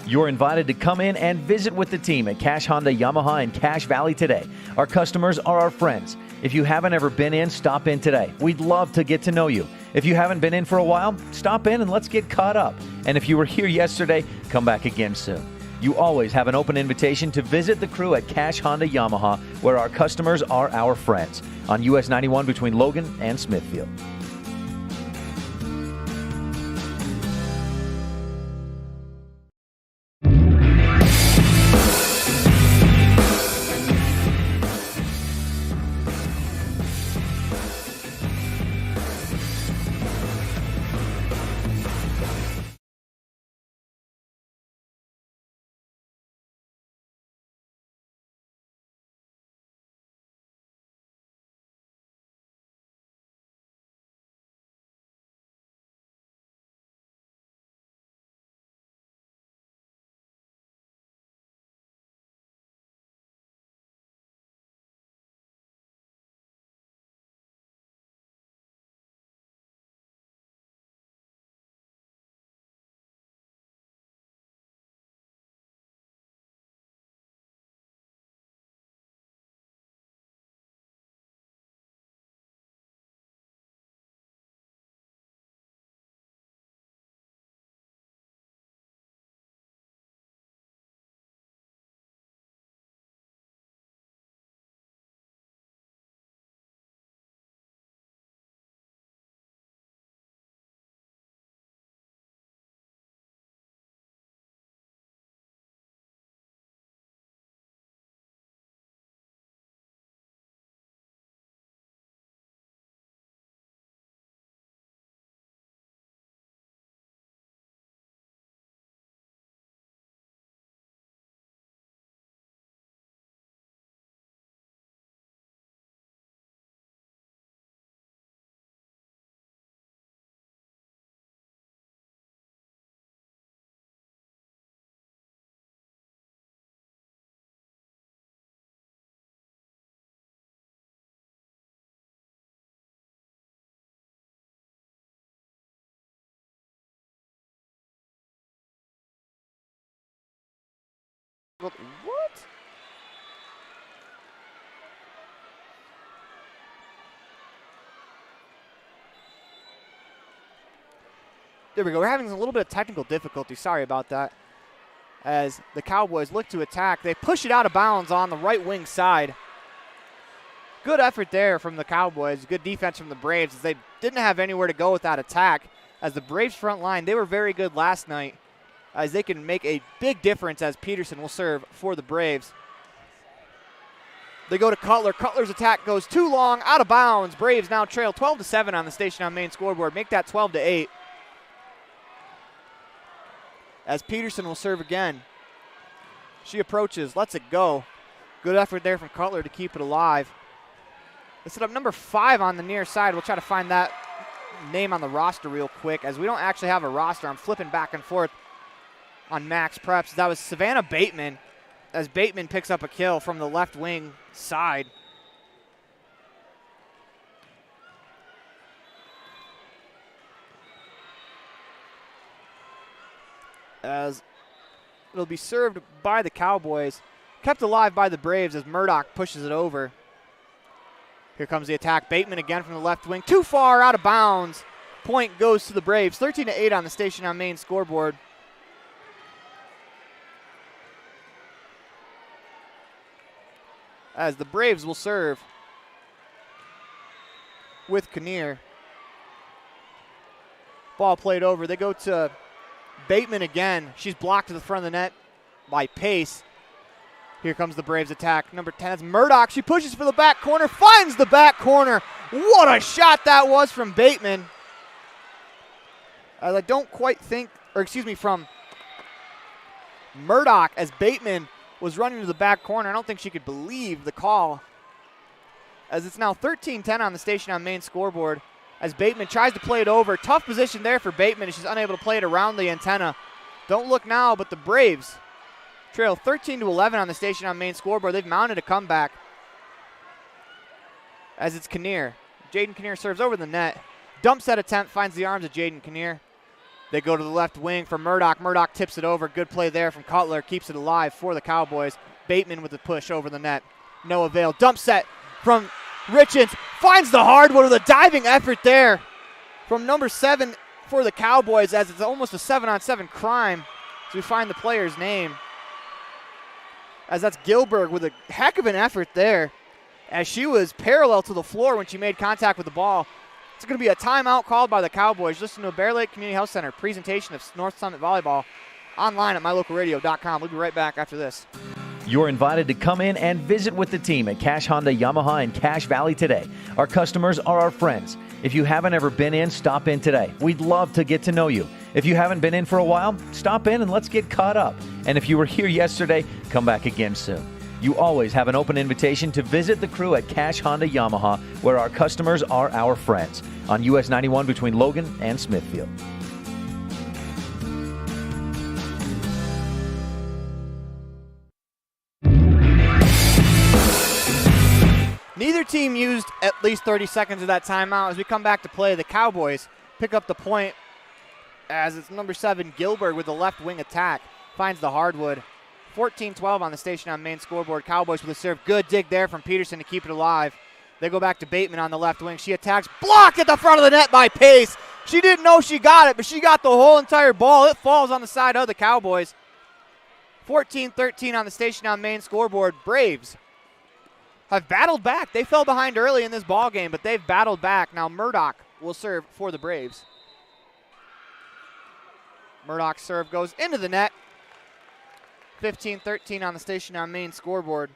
You're invited to come in and visit with the team at Cash Honda Yamaha in Cache Valley today. Our customers are our friends. If you haven't ever been in, stop in today. We'd love to get to know you. If you haven't been in for a while, stop in and let's get caught up. And if you were here yesterday, come back again soon. You always have an open invitation to visit the crew at Cache Honda Yamaha, where our customers are our friends, on US 91 between Logan and Smithfield. What? There we go. We're having a little bit of technical difficulty. Sorry about that. As the Cowboys look to attack, they push it out of bounds on the right wing side. Good effort there from the Cowboys. Good defense from the Braves as they didn't have anywhere to go with that attack. As the Braves front line, they were very good last night, as they can make a big difference as Peterson will serve for the Braves. They go to Cutler. Cutler's attack goes too long, out of bounds. Braves now trail 12-7 on the station on main scoreboard. Make that 12-8. As Peterson will serve again. She approaches, lets it go. Good effort there from Cutler to keep it alive. They set up number 5 on the near side. We'll try to find that name on the roster real quick, as we don't actually have a roster. I'm flipping back and forth on Max Preps. That was Savannah Bateman, as Bateman picks up a kill from the left wing side. As it'll be served by the Cowboys, kept alive by the Braves as Murdoch pushes it over. Here comes the attack. Bateman again from the left wing. Too far, out of bounds. Point goes to the Braves. 13-8 on the station on main scoreboard. As the Braves will serve with Kinnear. Ball played over. They go to Bateman again. She's blocked to the front of the net by Pace. Here comes the Braves attack. Number 10 is Murdoch. She pushes for the back corner, finds the back corner. What a shot that was from Bateman. I don't quite think, from Murdoch, as Bateman was running to the back corner. I don't think she could believe the call, as it's now 13-10 on the station on main scoreboard, as Bateman tries to play it over. Tough position there for Bateman, and she's unable to play it around the antenna. Don't look now, but the Braves trail 13-11 on the station on main scoreboard. They've mounted a comeback, as it's Kinnear. Jaden Kinnear serves over the net. Dump set attempt finds the arms of Jaden Kinnear. They go to the left wing for Murdoch. Murdoch tips it over. Good play there from Cutler. Keeps it alive for the Cowboys. Bateman with the push over the net. No avail. Dump set from Richens. Finds the hardwood with a diving effort there from number 7 for the Cowboys, as it's almost a 7-on-7 crime. So we find the player's name, as that's Gilberg with a heck of an effort there, as she was parallel to the floor when she made contact with the ball. It's going to be a timeout called by the Cowboys. Listen to a Bear Lake Community Health Center presentation of North Summit Volleyball online at mylocalradio.com. We'll be right back after this. You're invited to come in and visit with the team at Cache Honda Yamaha in Cache Valley today. Our customers are our friends. If you haven't ever been in, stop in today. We'd love to get to know you. If you haven't been in for a while, stop in and let's get caught up. And if you were here yesterday, come back again soon. You always have an open invitation to visit the crew at Cache Honda Yamaha, where our customers are our friends, on US 91 between Logan and Smithfield. Neither team used at least 30 seconds of that timeout. As we come back to play, the Cowboys pick up the point, as it's number 7, Gilbert, with the left wing attack. Finds the hardwood. 14-12 on the station on main scoreboard. Cowboys with a serve. Good dig there from Peterson to keep it alive. They go back to Bateman on the left wing. She attacks. Blocked at the front of the net by Pace. She didn't know she got it, but she got the whole entire ball. It falls on the side of the Cowboys. 14-13 on the station on main scoreboard. Braves have battled back. They fell behind early in this ball game, but they've battled back. Now Murdoch will serve for the Braves. Murdoch's serve goes into the net. 15-13 on the station on main scoreboard.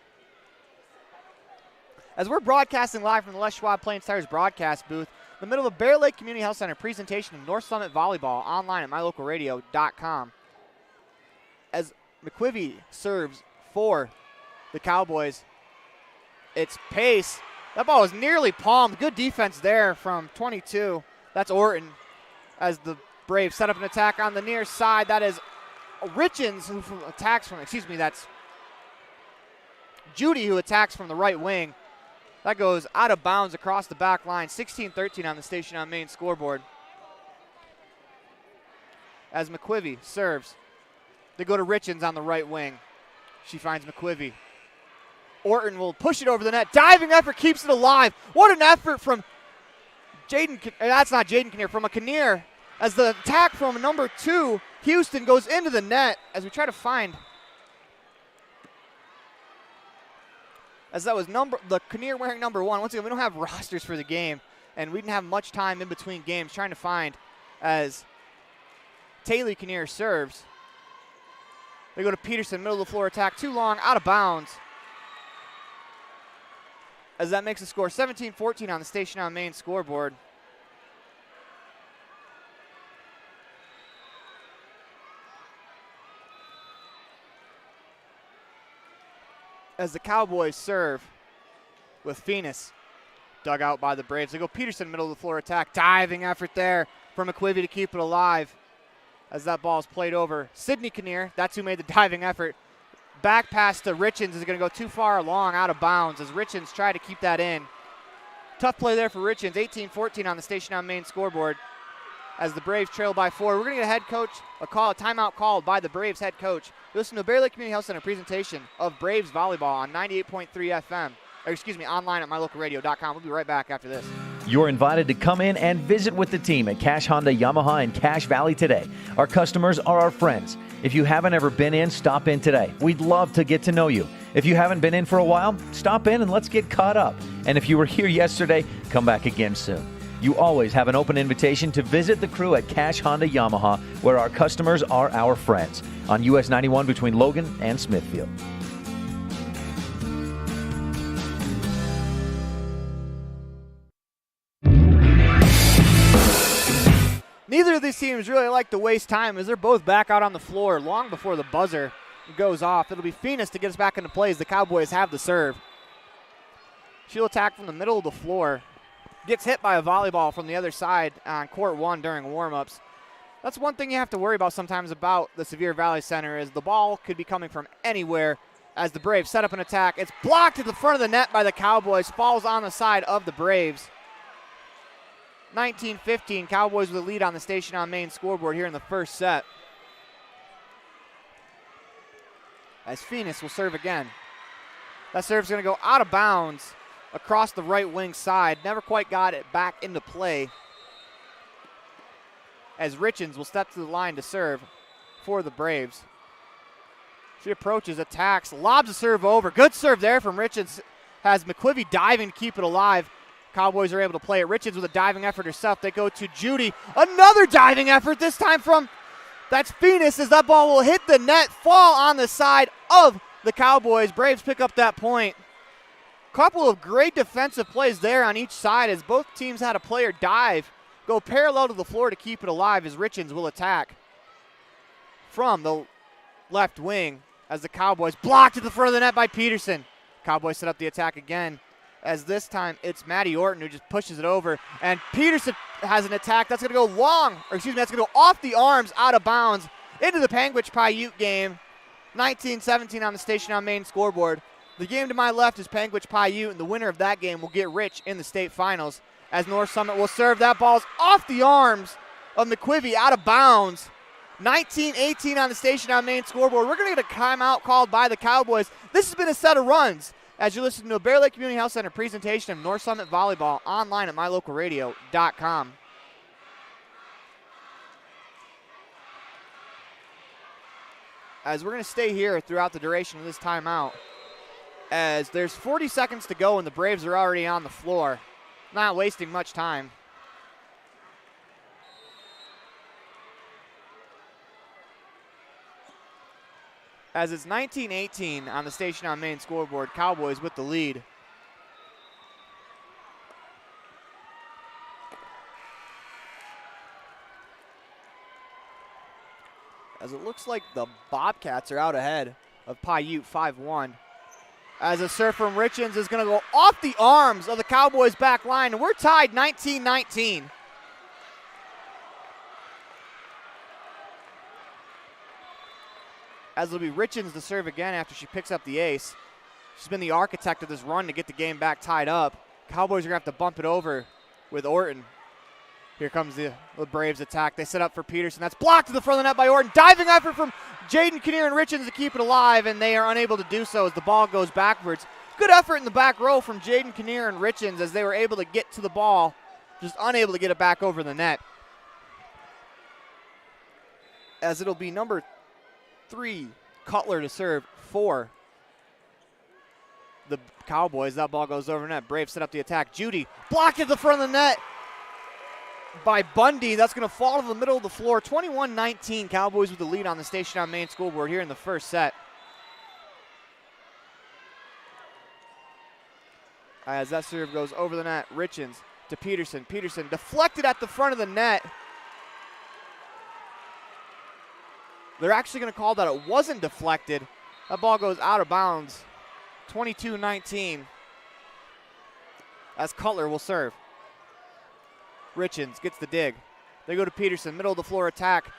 As we're broadcasting live from the Les Schwab Plains Tires broadcast booth, in the middle of Bear Lake Community Health Center presentation of North Summit Volleyball online at mylocalradio.com. As McQuivy serves for the Cowboys, it's Pace. That ball is nearly palmed. Good defense there from 22. That's Orton, as the Braves set up an attack on the near side. That is Richens, who attacks from, that's Judy, who attacks from the right wing. That goes out of bounds across the back line. 16-13 on the station on main scoreboard. As McQuivy serves, they go to Richens on the right wing. She finds McQuivy. Orton will push it over the net. Diving effort keeps it alive. What an effort from from a Kinnear, as the attack from number 2, Houston, goes into the net, as we try to find, as that was the Kinnear wearing number 1. Once again, we don't have rosters for the game, and we didn't have much time in between games trying to find, as Taylor Kinnear serves. They go to Peterson, middle of the floor attack, too long, out of bounds, as that makes the score 17-14 on the station on main scoreboard. As the Cowboys serve with Phoenix, dug out by the Braves. They go Peterson, middle of the floor attack. Diving effort there from McQuivy to keep it alive, as that ball is played over. Sydney Kinnear, that's who made the diving effort. Back pass to Richens is going to go too far along, out of bounds, as Richens tried to keep that in. Tough play there for Richens. 18-14 on the station on main scoreboard, as the Braves trail by 4. We're going to get a timeout called by the Braves head coach. Listen to a Bear Lake Community Health Center presentation of Braves Volleyball on 98.3 FM. Online at mylocalradio.com. We'll be right back after this. You're invited to come in and visit with the team at Cache Honda Yamaha in Cache Valley today. Our customers are our friends. If you haven't ever been in, stop in today. We'd love to get to know you. If you haven't been in for a while, stop in and let's get caught up. And if you were here yesterday, come back again soon. You always have an open invitation to visit the crew at Cache Honda Yamaha, where our customers are our friends, on US 91 between Logan and Smithfield. Neither of these teams really like to waste time, as they're both back out on the floor long before the buzzer goes off. It'll be Phoenix to get us back into play, as the Cowboys have the serve. She'll attack from the middle of the floor. Gets hit by a volleyball from the other side on court 1 during warm-ups. That's one thing you have to worry about sometimes about the Sevier Valley Center, is the ball could be coming from anywhere, as the Braves set up an attack. It's blocked at the front of the net by the Cowboys. Falls on the side of the Braves. 19-15, Cowboys with the lead on the Station on Main scoreboard here in the first set. As Phoenix will serve again. That serve's going to go out of bounds across the right wing side. Never quite got it back into play. As Richens will step to the line to serve for the Braves. She approaches, attacks, lobs a serve over. Good serve there from Richens. Has McQuivy diving to keep it alive. Cowboys are able to play it. Richens with a diving effort herself. They go to Judy. Another diving effort, this time from, that's Phoenix, as that ball will hit the net, fall on the side of the Cowboys. Braves pick up that point. Couple of great defensive plays there on each side as both teams had a player dive, go parallel to the floor to keep it alive as Richens will attack from the left wing as the Cowboys blocked at the front of the net by Peterson. Cowboys set up the attack again as this time it's Maddie Orton who just pushes it over, and Peterson has an attack that's going to go long, or excuse me, that's going to go off the arms, out of bounds, into the Panguitch Paiute game. 19-17 on the Station on Main scoreboard. The game to my left is Panguitch Paiute, and the winner of that game will get rich in the state finals as North Summit will serve. That ball's off the arms of McQuivy, out of bounds. 19-18 on the Station on Main scoreboard. We're going to get a timeout called by the Cowboys. This has been a set of runs as you listen to a Bear Lake Community Health Center presentation of North Summit Volleyball online at mylocalradio.com. As we're going to stay here throughout the duration of this timeout, as there's 40 seconds to go and the Braves are already on the floor. Not wasting much time. As it's 19-18 on the Station on Main scoreboard, Cowboys with the lead. As it looks like the Bobcats are out ahead of Paiute 5-1. As a serve from Richens is going to go off the arms of the Cowboys back line, and we're tied 19-19. As it'll be Richens to serve again after she picks up the ace. She's been the architect of this run to get the game back tied up. Cowboys are going to have to bump it over with Orton. Here comes the Braves attack. They set up for Peterson. That's blocked to the front of the net by Orton. Diving effort from Jaden Kinnear and Richens to keep it alive, and they are unable to do so as the ball goes backwards. Good effort in the back row from Jaden Kinnear and Richens as they were able to get to the ball, just unable to get it back over the net. As it'll be number 3, Cutler to serve for the Cowboys. That ball goes over net. Braves set up the attack. Judy blocked at the front of the net by Bundy. That's going to fall to the middle of the floor. 21-19, Cowboys with the lead on the Station on Main scoreboard here in the first set. As that serve goes over the net, Richens to Peterson. Peterson deflected at the front of the net. They're actually going to call that it wasn't deflected. That ball goes out of bounds. 22-19 as Cutler will serve. Richens gets the dig. They go to Peterson, middle of the floor attack.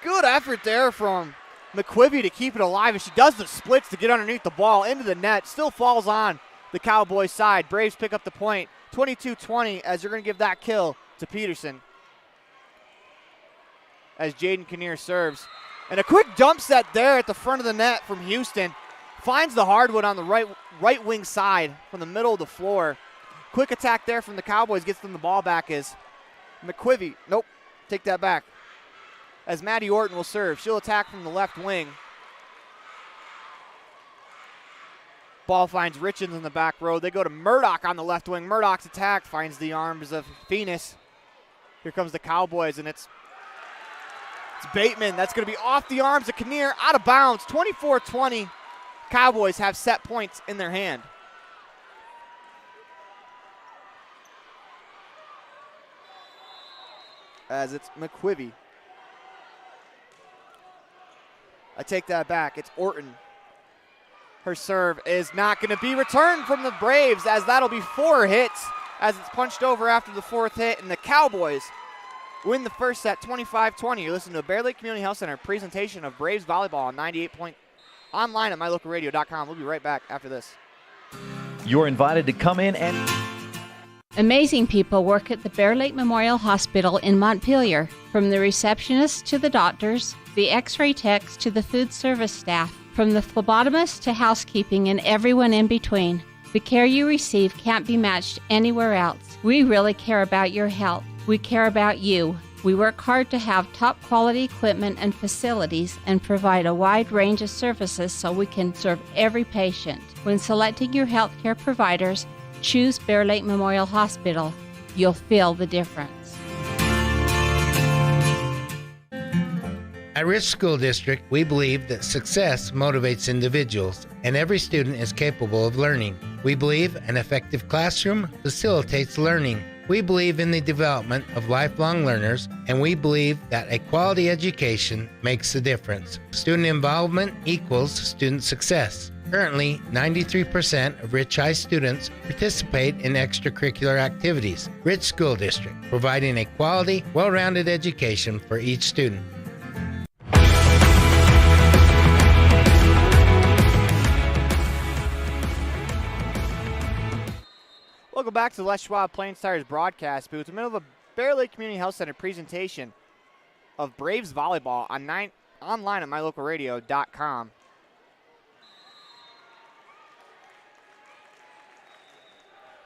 Good effort there from McQuivy to keep it alive, and she does the splits to get underneath the ball into the net. Still falls on the Cowboys side. Braves pick up the point. 22-20 as they're going to give that kill to Peterson. As Jaden Kinnear serves. And a quick dump set there at the front of the net from Houston. Finds the hardwood on the right wing side from the middle of the floor. Quick attack there from the Cowboys, gets them the ball back as McQuivy, nope, take that back. As Maddie Orton will serve. She'll attack from the left wing. Ball finds Richens in the back row. They go to Murdoch on the left wing. Murdoch's attack finds the arms of Phoenix. Here comes the Cowboys, and it's Bateman. That's going to be off the arms of Kinnear, out of bounds. 24-20. Cowboys have set points in their hand. As it's McQuivy. I take that back. It's Orton. Her serve is not going to be returned from the Braves, as that'll be 4 hits as it's punched over after the 4th hit, and the Cowboys win the first set 25-20. You listen to a Bear Lake Community Health Center presentation of Braves volleyball on 98 point online at mylocalradio.com. We'll be right back after this. You're invited to come in and Amazing people work at the Bear Lake Memorial Hospital in Montpelier, from the receptionists to the doctors, the x-ray techs to the food service staff, from the phlebotomist to housekeeping and everyone in between. The care you receive can't be matched anywhere else. We really care about your health. We care about you. We work hard to have top quality equipment and facilities and provide a wide range of services so we can serve every patient. When selecting your healthcare providers, choose Bear Lake Memorial Hospital. You'll feel the difference. At Rich School District, we believe that success motivates individuals, and every student is capable of learning. We believe an effective classroom facilitates learning. We believe in the development of lifelong learners, and we believe that a quality education makes a difference. Student involvement equals student success. Currently, 93% of Rich High students participate in extracurricular activities. Rich School District, providing a quality, well-rounded education for each student. Welcome back to the Les Schwab Plains Tires broadcast booth. In the middle of a Bear Lake Community Health Center presentation of Braves volleyball online at mylocalradio.com.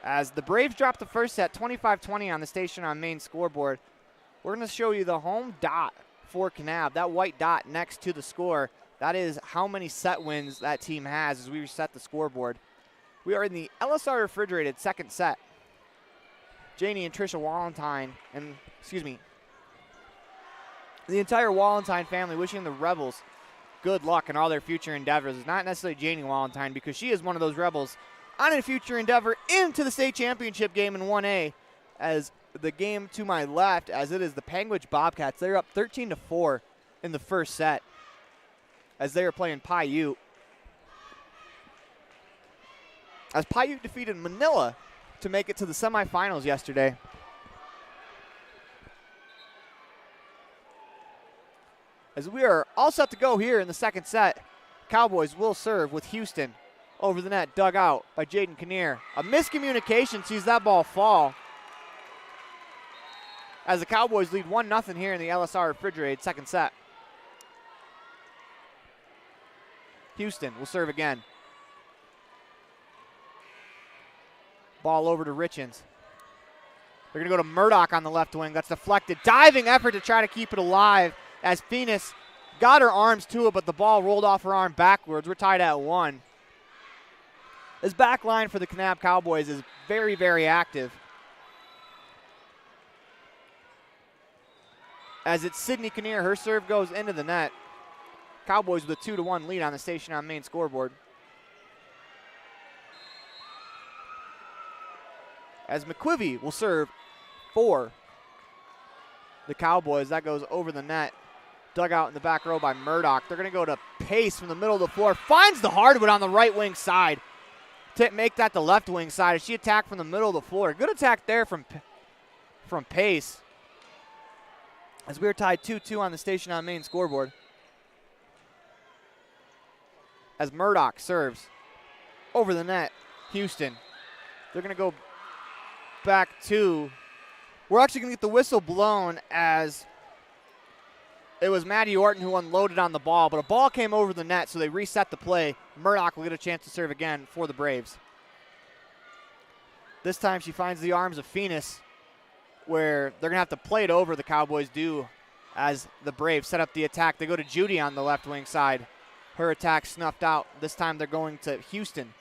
As the Braves drop the first set 25-20 on the station on main scoreboard, we're going to show you the home dot for Kanab. That white dot next to the score, that is how many set wins that team has as we reset the scoreboard. We are in the LSR refrigerated second set. Janie and Trisha Wallentine, the entire Wallentine family wishing the Rebels good luck in all their future endeavors. It's not necessarily Janie Wallentine, because she is one of those Rebels on a future endeavor into the state championship game in 1A. As the game to my left, as it is the Panguitch Bobcats, they're up 13-4 in the first set as they are playing Paiute. As Paiute defeated Manila to make it to the semifinals yesterday. As we are all set to go here in the second set, Cowboys will serve with Houston over the net, dug out by Jaden Kinnear. A miscommunication sees that ball fall as the Cowboys lead 1-0 here in the LSR refrigerated second set. Houston will serve again. Ball over to Richens. They're going to go to Murdoch on the left wing. That's deflected. Diving effort to try to keep it alive as Phoenix got her arms to it, but the ball rolled off her arm backwards. We're tied at 1. This back line for the Kanab Cowboys is very, very active. As it's Sydney Kinnear, her serve goes into the net. Cowboys with a 2-1 lead on the station on main scoreboard. As McQuivy will serve for the Cowboys. That goes over the net. Dug out in the back row by Murdoch. They're going to go to Pace from the middle of the floor. Finds the hardwood on the right wing side to make that the left wing side as she attacked from the middle of the floor. Good attack there from Pace. As we are tied 2-2 on the station on main scoreboard. As Murdoch serves over the net. Houston. They're going to go back to, we're actually going to get the whistle blown as it was Maddie Orton who unloaded on the ball, but a ball came over the net, so they reset the play. Murdoch will get a chance to serve again for the Braves. This time she finds the arms of Phoenix, where they're going to have to play it over, the Cowboys do, as the Braves set up the attack. They go to Judy on the left wing side. Her attack snuffed out. This time they're going to Houston.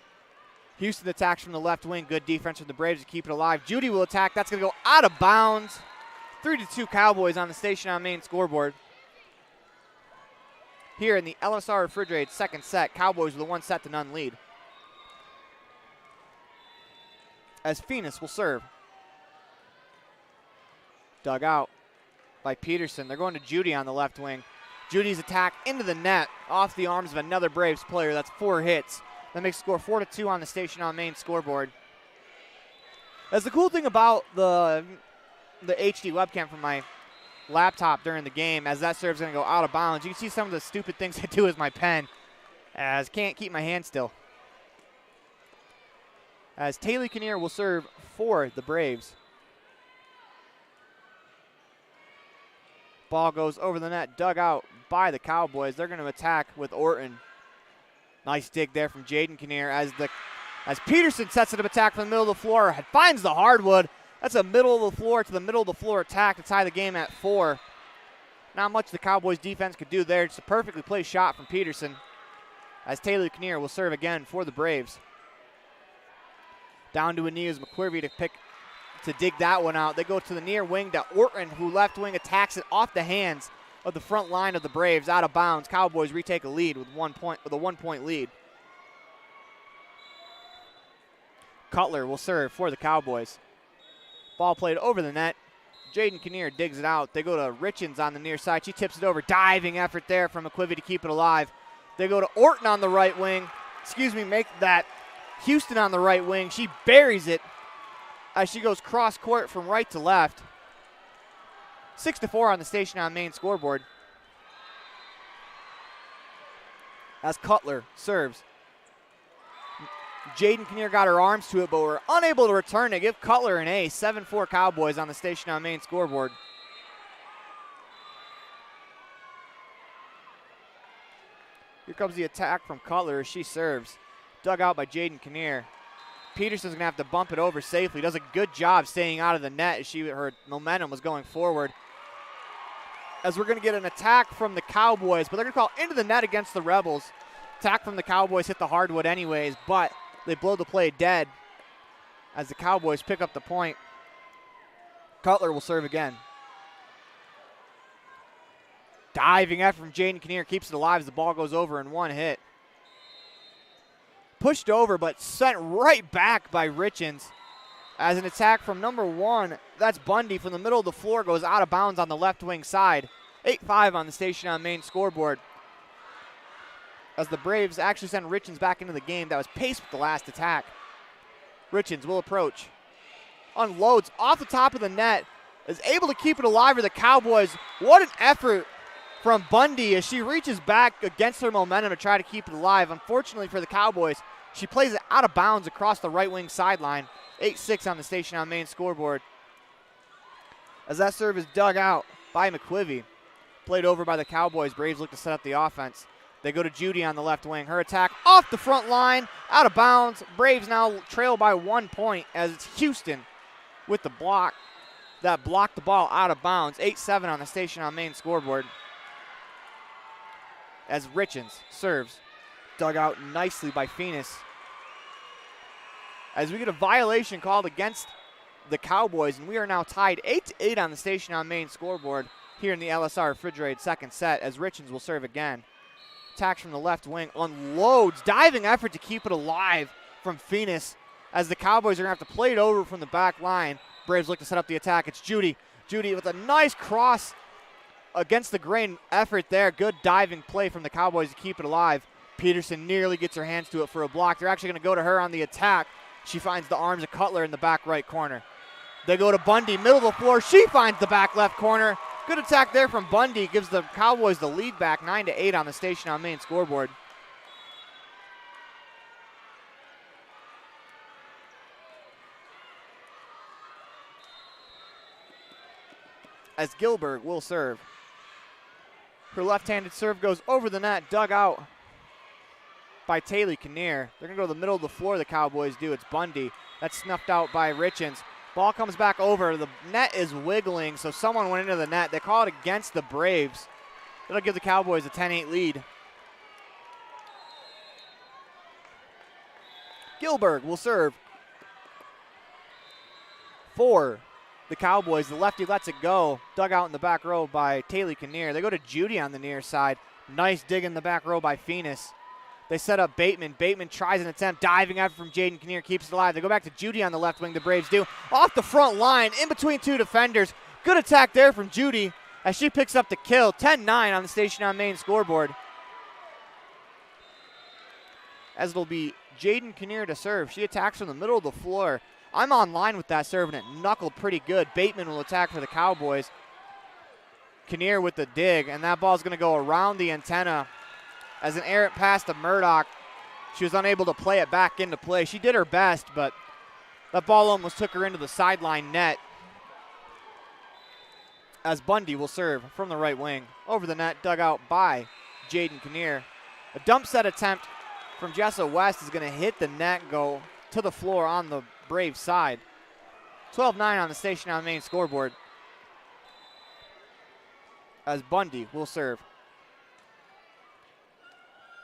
Houston attacks from the left wing. Good defense from the Braves to keep it alive. Judy will attack. That's going to go out of bounds. 3-2 Cowboys on the station on main scoreboard. Here in the LSR refrigerated second set, Cowboys with a 1-0 lead. As Phoenix will serve. Dug out by Peterson. They're going to Judy on the left wing. Judy's attack into the net off the arms of another Braves player. That's 4 hits. That makes the score 4-2 on the station on main scoreboard. That's the cool thing about the HD webcam from my laptop during the game, as that serve's going to go out of bounds. You can see some of the stupid things I do with my pen, as can't keep my hand still. as Taylor Kinnear will serve for the Braves. Ball goes over the net, dug out by the Cowboys. They're going to attack with Orton. Nice dig there from Jaden Kinnear as Peterson sets it up attack from the middle of the floor. Finds the hardwood. That's a middle of the floor to the middle of the floor attack to tie the game at 4. Not much the Cowboys defense could do there. Just a perfectly placed shot from Peterson as Taylor Kinnear will serve again for the Braves. Down to Aeneas McQuirvey to dig that one out. They go to the near wing to Orton, who left wing attacks it off the hands of the front line of the Braves, out of bounds. Cowboys retake a lead with a 1-point lead. Cutler will serve for the Cowboys. Ball played over the net. Jaden Kinnear digs it out. They go to Richens on the near side. She tips it over. Diving effort there from McQuivey to keep it alive. They go to Orton on the right wing. Make that Houston on the right wing. She buries it as she goes cross court from right to left. 6-4 on the Station on Main scoreboard. As Cutler serves. Jaden Kinnear got her arms to it, but were unable to return it. Give Cutler an ace. 7-4 Cowboys on the Station on Main scoreboard. Here comes the attack from Cutler as she serves. Dug out by Jaden Kinnear. Peterson's going to have to bump it over safely. Does a good job staying out of the net as her momentum was going forward. As we're going to get an attack from the Cowboys, but they're going to call into the net against the Rebels. Attack from the Cowboys hit the hardwood anyways, but they blow the play dead as the Cowboys pick up the point. Cutler will serve again. Diving effort from Jaden Kinnear keeps it alive as the ball goes over in one hit. Pushed over, but sent right back by Richens as an attack from number 1. That's Bundy from the middle of the floor, goes out of bounds on the left wing side. 8-5 on the Station on Main scoreboard. As the Braves actually send Richens back into the game that was paced with the last attack. Richens will approach. Unloads off the top of the net. Is able to keep it alive for the Cowboys. What an effort from Bundy as she reaches back against her momentum to try to keep it alive. Unfortunately for the Cowboys, she plays it out of bounds across the right wing sideline. 8-6 on the Station on Main scoreboard. As that serve is dug out by McQuivey. Played over by the Cowboys. Braves look to set up the offense. They go to Judy on the left wing. Her attack off the front line, out of bounds. Braves now trail by 1 point as it's Houston with the block that blocked the ball out of bounds. 8-7 on the Station on Main scoreboard. As Richens serves. Dug out nicely by Phoenix. As we get a violation called against the Cowboys, and we are now tied 8-8 on the Station on Main scoreboard here in the LSR Refrigerated second set as Richens will serve again. Attacks from the left wing, unloads, diving effort to keep it alive from Phoenix as the Cowboys are going to have to play it over from the back line. Braves look to set up the attack. It's Judy. Judy with a nice cross against the grain effort there. Good diving play from the Cowboys to keep it alive. Peterson nearly gets her hands to it for a block. They're actually going to go to her on the attack. She finds the arms of Cutler in the back right corner. They go to Bundy, middle of the floor. She finds the back left corner. Good attack there from Bundy. Gives the Cowboys the lead back 9-8 on the Station on Main scoreboard. As Gilbert will serve. Her left-handed serve goes over the net, dug out by Taylor Kinnear. They're going to go to the middle of the floor, the Cowboys do. It's Bundy. That's snuffed out by Richens. Ball comes back over. The net is wiggling, so someone went into the net. They call it against the Braves. It'll give the Cowboys a 10-8 lead. Gilbert will serve for the Cowboys. The lefty lets it go. Dug out in the back row by Taylor Kinnear. They go to Judy on the near side. Nice dig in the back row by Phoenix. They set up Bateman. Bateman tries an attempt. Diving effort from Jaden Kinnear. Keeps it alive. They go back to Judy on the left wing. The Braves do. Off the front line. In between two defenders. Good attack there from Judy as she picks up the kill. 10-9 on the Station on Main scoreboard. As it'll be Jaden Kinnear to serve. She attacks from the middle of the floor. I'm on line with that serve, and it knuckled pretty good. Bateman will attack for the Cowboys. Kinnear with the dig, and that ball's going to go around the antenna as an errant pass to Murdoch. She was unable to play it back into play. She did her best, but That ball almost took her into the sideline net. As Bundy will serve from the right wing. Over the net, dug out by Jaden Kinnear. A dump set attempt from Jessa West is going to hit the net and go to the floor on the Braves side. 12-9 on the station on main scoreboard. As Bundy will serve.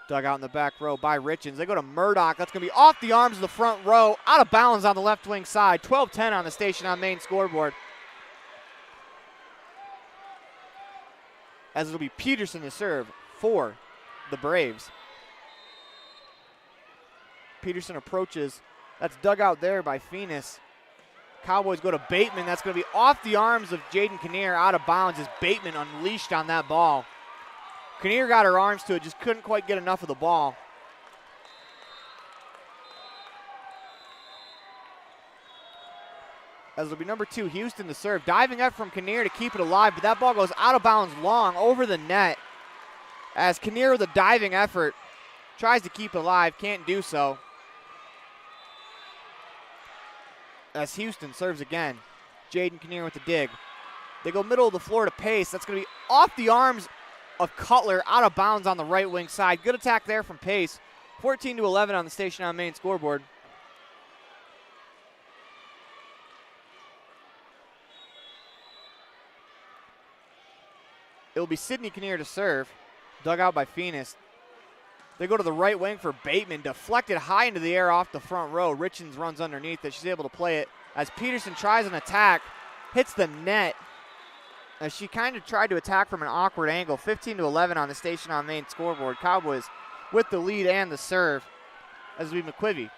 Dug out in the back row by Richens. They go to Murdoch. That's going to be off the arms of the front row. Out of bounds on the left wing side. 12-10 on the station on main scoreboard. As it'll be Peterson to serve for the Braves. Peterson approaches. That's dug out there by Phoenix. Cowboys go to Bateman. That's going to be off the arms of Jaden Kinnear, out of bounds as Bateman unleashed on that ball. Kinnear got her arms to it, just couldn't quite get enough of the ball. As it'll be number 2, Houston to serve. Diving up from Kinnear to keep it alive, but that ball goes out of bounds long over the net. As Kinnear with a diving effort tries to keep it alive, can't do so. As Houston serves again. Jaden Kinnear with the dig. They go middle of the floor to Pace. That's going to be off the arms of Cutler, out of bounds on the right wing side. Good attack there from Pace. 14-11 on the station on main scoreboard. It'll be Sydney Kinnear to serve. Dug out by Phoenix. They go to the right wing for Bateman. Deflected high into the air off the front row. Richens runs underneath it. She's able to play it as Peterson tries an attack. Hits the net as she kind of tried to attack from an awkward angle. 15-11 on the station on main scoreboard. Cowboys with the lead and the serve as we McQuivy.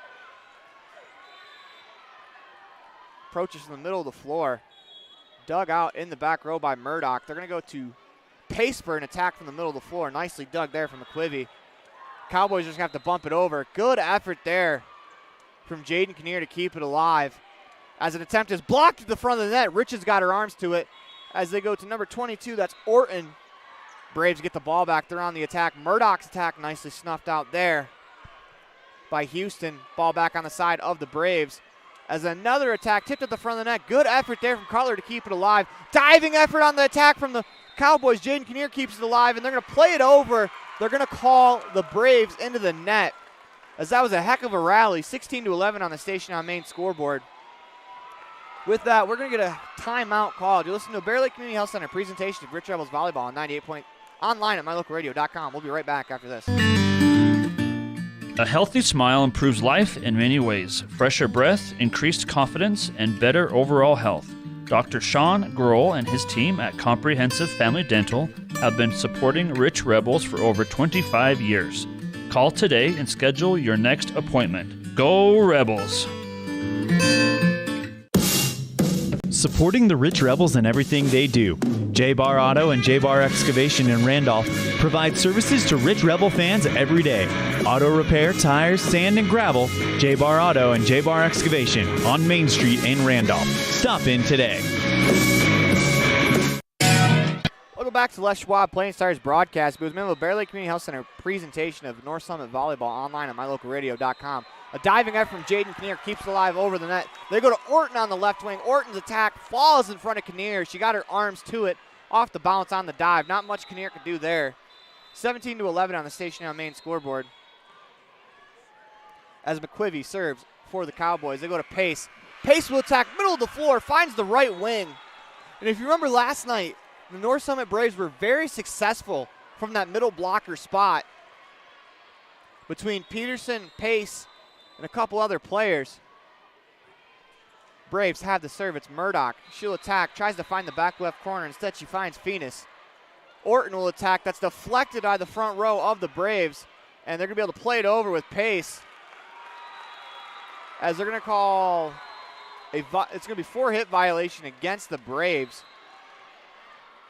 Approaches from the middle of the floor. Dug out in the back row by Murdoch. They're going to go to Pace for an attack from the middle of the floor. Nicely dug there from McQuivy. Cowboys just have to bump it over. Good effort there from Jaden Kinnear to keep it alive. As an attempt is blocked at the front of the net. Richards got her arms to it. As they go to number 22, that's Orton. Braves get the ball back. They're on the attack. Murdoch's attack nicely snuffed out there by Houston. Ball back on the side of the Braves. As another attack tipped at the front of the net. Good effort there from Cutler to keep it alive. Diving effort on the attack from the Cowboys. Jaden Kinnear keeps it alive, and they're going to play it over. They're going to call the Braves into the net, as that was a heck of a rally. 16-11 on the station on main scoreboard. With that, we're going to get a timeout called. You're listening to Bear Lake Community Health Center presentation of Rich Rebels Volleyball on 98 point online at mylocalradio.com. We'll be right back after this. A healthy smile improves life in many ways. Fresher breath, increased confidence, and better overall health. Dr. Sean Grohl and his team at Comprehensive Family Dental have been supporting Rich Rebels for over 25 years. Call today and schedule your next appointment. Go Rebels! Supporting the Rich Rebels in everything they do. J-Bar Auto and J-Bar Excavation in Randolph provide services to Rich Rebel fans every day. Auto repair, tires, sand, and gravel. J-Bar Auto and J-Bar Excavation on Main Street in Randolph. Stop in today. Welcome back to Les Schwab Plain Stars broadcast. It was member of the Bear Lake Community Health Center presentation of North Summit Volleyball online at mylocalradio.com. A diving effort from Jaden Kinnear keeps it alive over the net. They go to Orton on the left wing. Orton's attack falls in front of Kinnear. She got her arms to it off the bounce on the dive. Not much Kinnear could do there. 17-11 on the station on main scoreboard. As McQuivy serves for the Cowboys. They go to Pace. Pace will attack middle of the floor, finds the right wing. And if you remember last night, the North Summit Braves were very successful from that middle blocker spot between Peterson, Pace, and a couple other players. Braves have the serve. It's Murdoch. She'll attack, tries to find the back left corner. Instead, she finds Phoenix. Orton will attack. That's deflected by the front row of the Braves, and they're going to be able to play it over with Pace, as they're going to call it's going to be 4-hit violation against the Braves.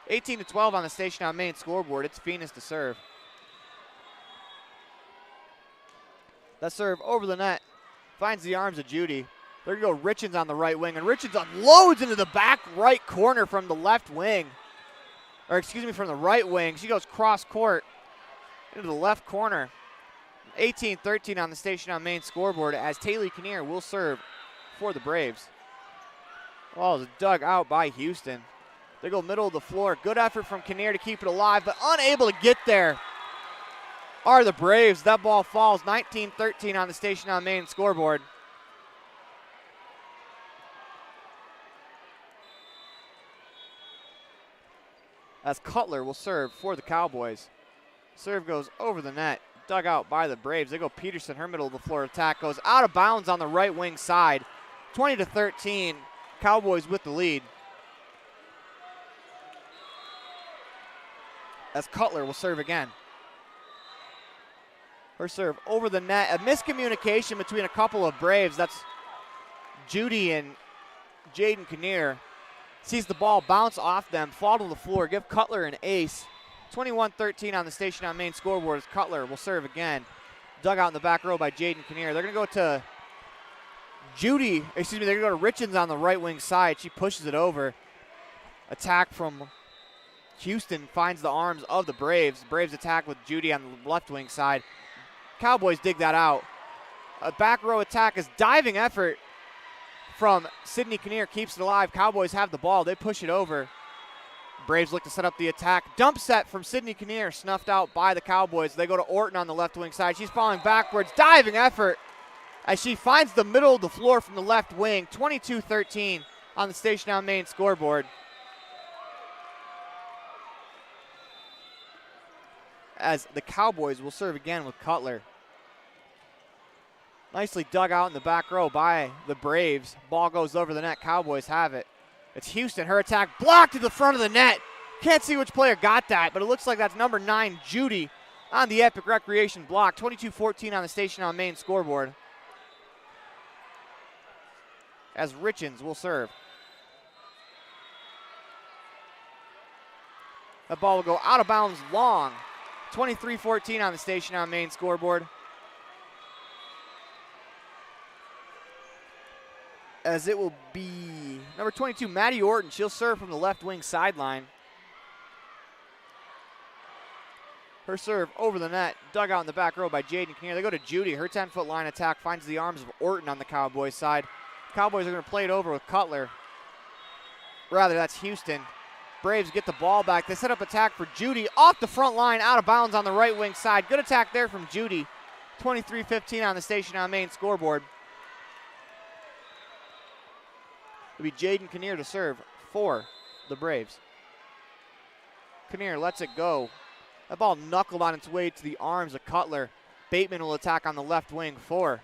18-12 on the station on main scoreboard. It's Phoenix to serve. That serve over the net finds the arms of Judy. They're going to go Richens on the right wing, and Richens unloads into the back right corner from the left wing. Or excuse me, from the right wing. She goes cross court into the left corner. 18-13 on the station on main scoreboard as Taylor Kinnear will serve for the Braves. Ball is dug out by Houston. They go middle of the floor. Good effort from Kinnear to keep it alive, but unable to get there are the Braves. That ball falls 19-13 on the Station on Main scoreboard. As Cutler will serve for the Cowboys. Serve goes over the net, dug out by the Braves. They go Peterson, her middle of the floor attack goes out of bounds on the right wing side. 20-13, Cowboys with the lead. As Cutler will serve again. Her serve over the net. A miscommunication between a couple of Braves. That's Judy and Jaden Kinnear. Sees the ball bounce off them, fall to the floor, give Cutler an ace. 21-13 on the Station on Main scoreboard as Cutler will serve again. Dug out in the back row by Jaden Kinnear. They're going to go to they're going to go to Richens on the right wing side. She pushes it over. Attack from Houston finds the arms of the Braves. Braves attack with Judy on the left wing side. Cowboys dig that out. A back row attack is diving effort from Sydney Kinnear, keeps it alive. Cowboys have the ball. They push it over. Braves look to set up the attack. Dump set from Sydney Kinnear, snuffed out by the Cowboys. They go to Orton on the left wing side. She's falling backwards. Diving effort as she finds the middle of the floor from the left wing. 22-13 on the Station on Main scoreboard. As the Cowboys will serve again with Cutler. Nicely dug out in the back row by the Braves. Ball goes over the net. Cowboys have it. It's Houston. Her attack blocked to the front of the net. Can't see which player got that, but it looks like that's number 9, Judy, on the Epic Recreation block. 22-14 on the Station on Main scoreboard. As Richens will serve. That ball will go out of bounds long. 23-14 on the Station on Main scoreboard. As it will be number 22, Maddie Orton. She'll serve from the left wing sideline. Her serve over the net, dug out in the back row by Jaden Kinnear. They go to Judy. Her 10-foot line attack finds the arms of Orton on the Cowboys side. Cowboys are going to play it over with Cutler. Rather, that's Houston. Braves get the ball back. They set up attack for Judy off the front line, out of bounds on the right wing side. Good attack there from Judy. 23-15 on the Station on Main scoreboard. It'll be Jaden Kinnear to serve for the Braves. Kinnear lets it go. That ball knuckled on its way to the arms of Cutler. Bateman will attack on the left wing for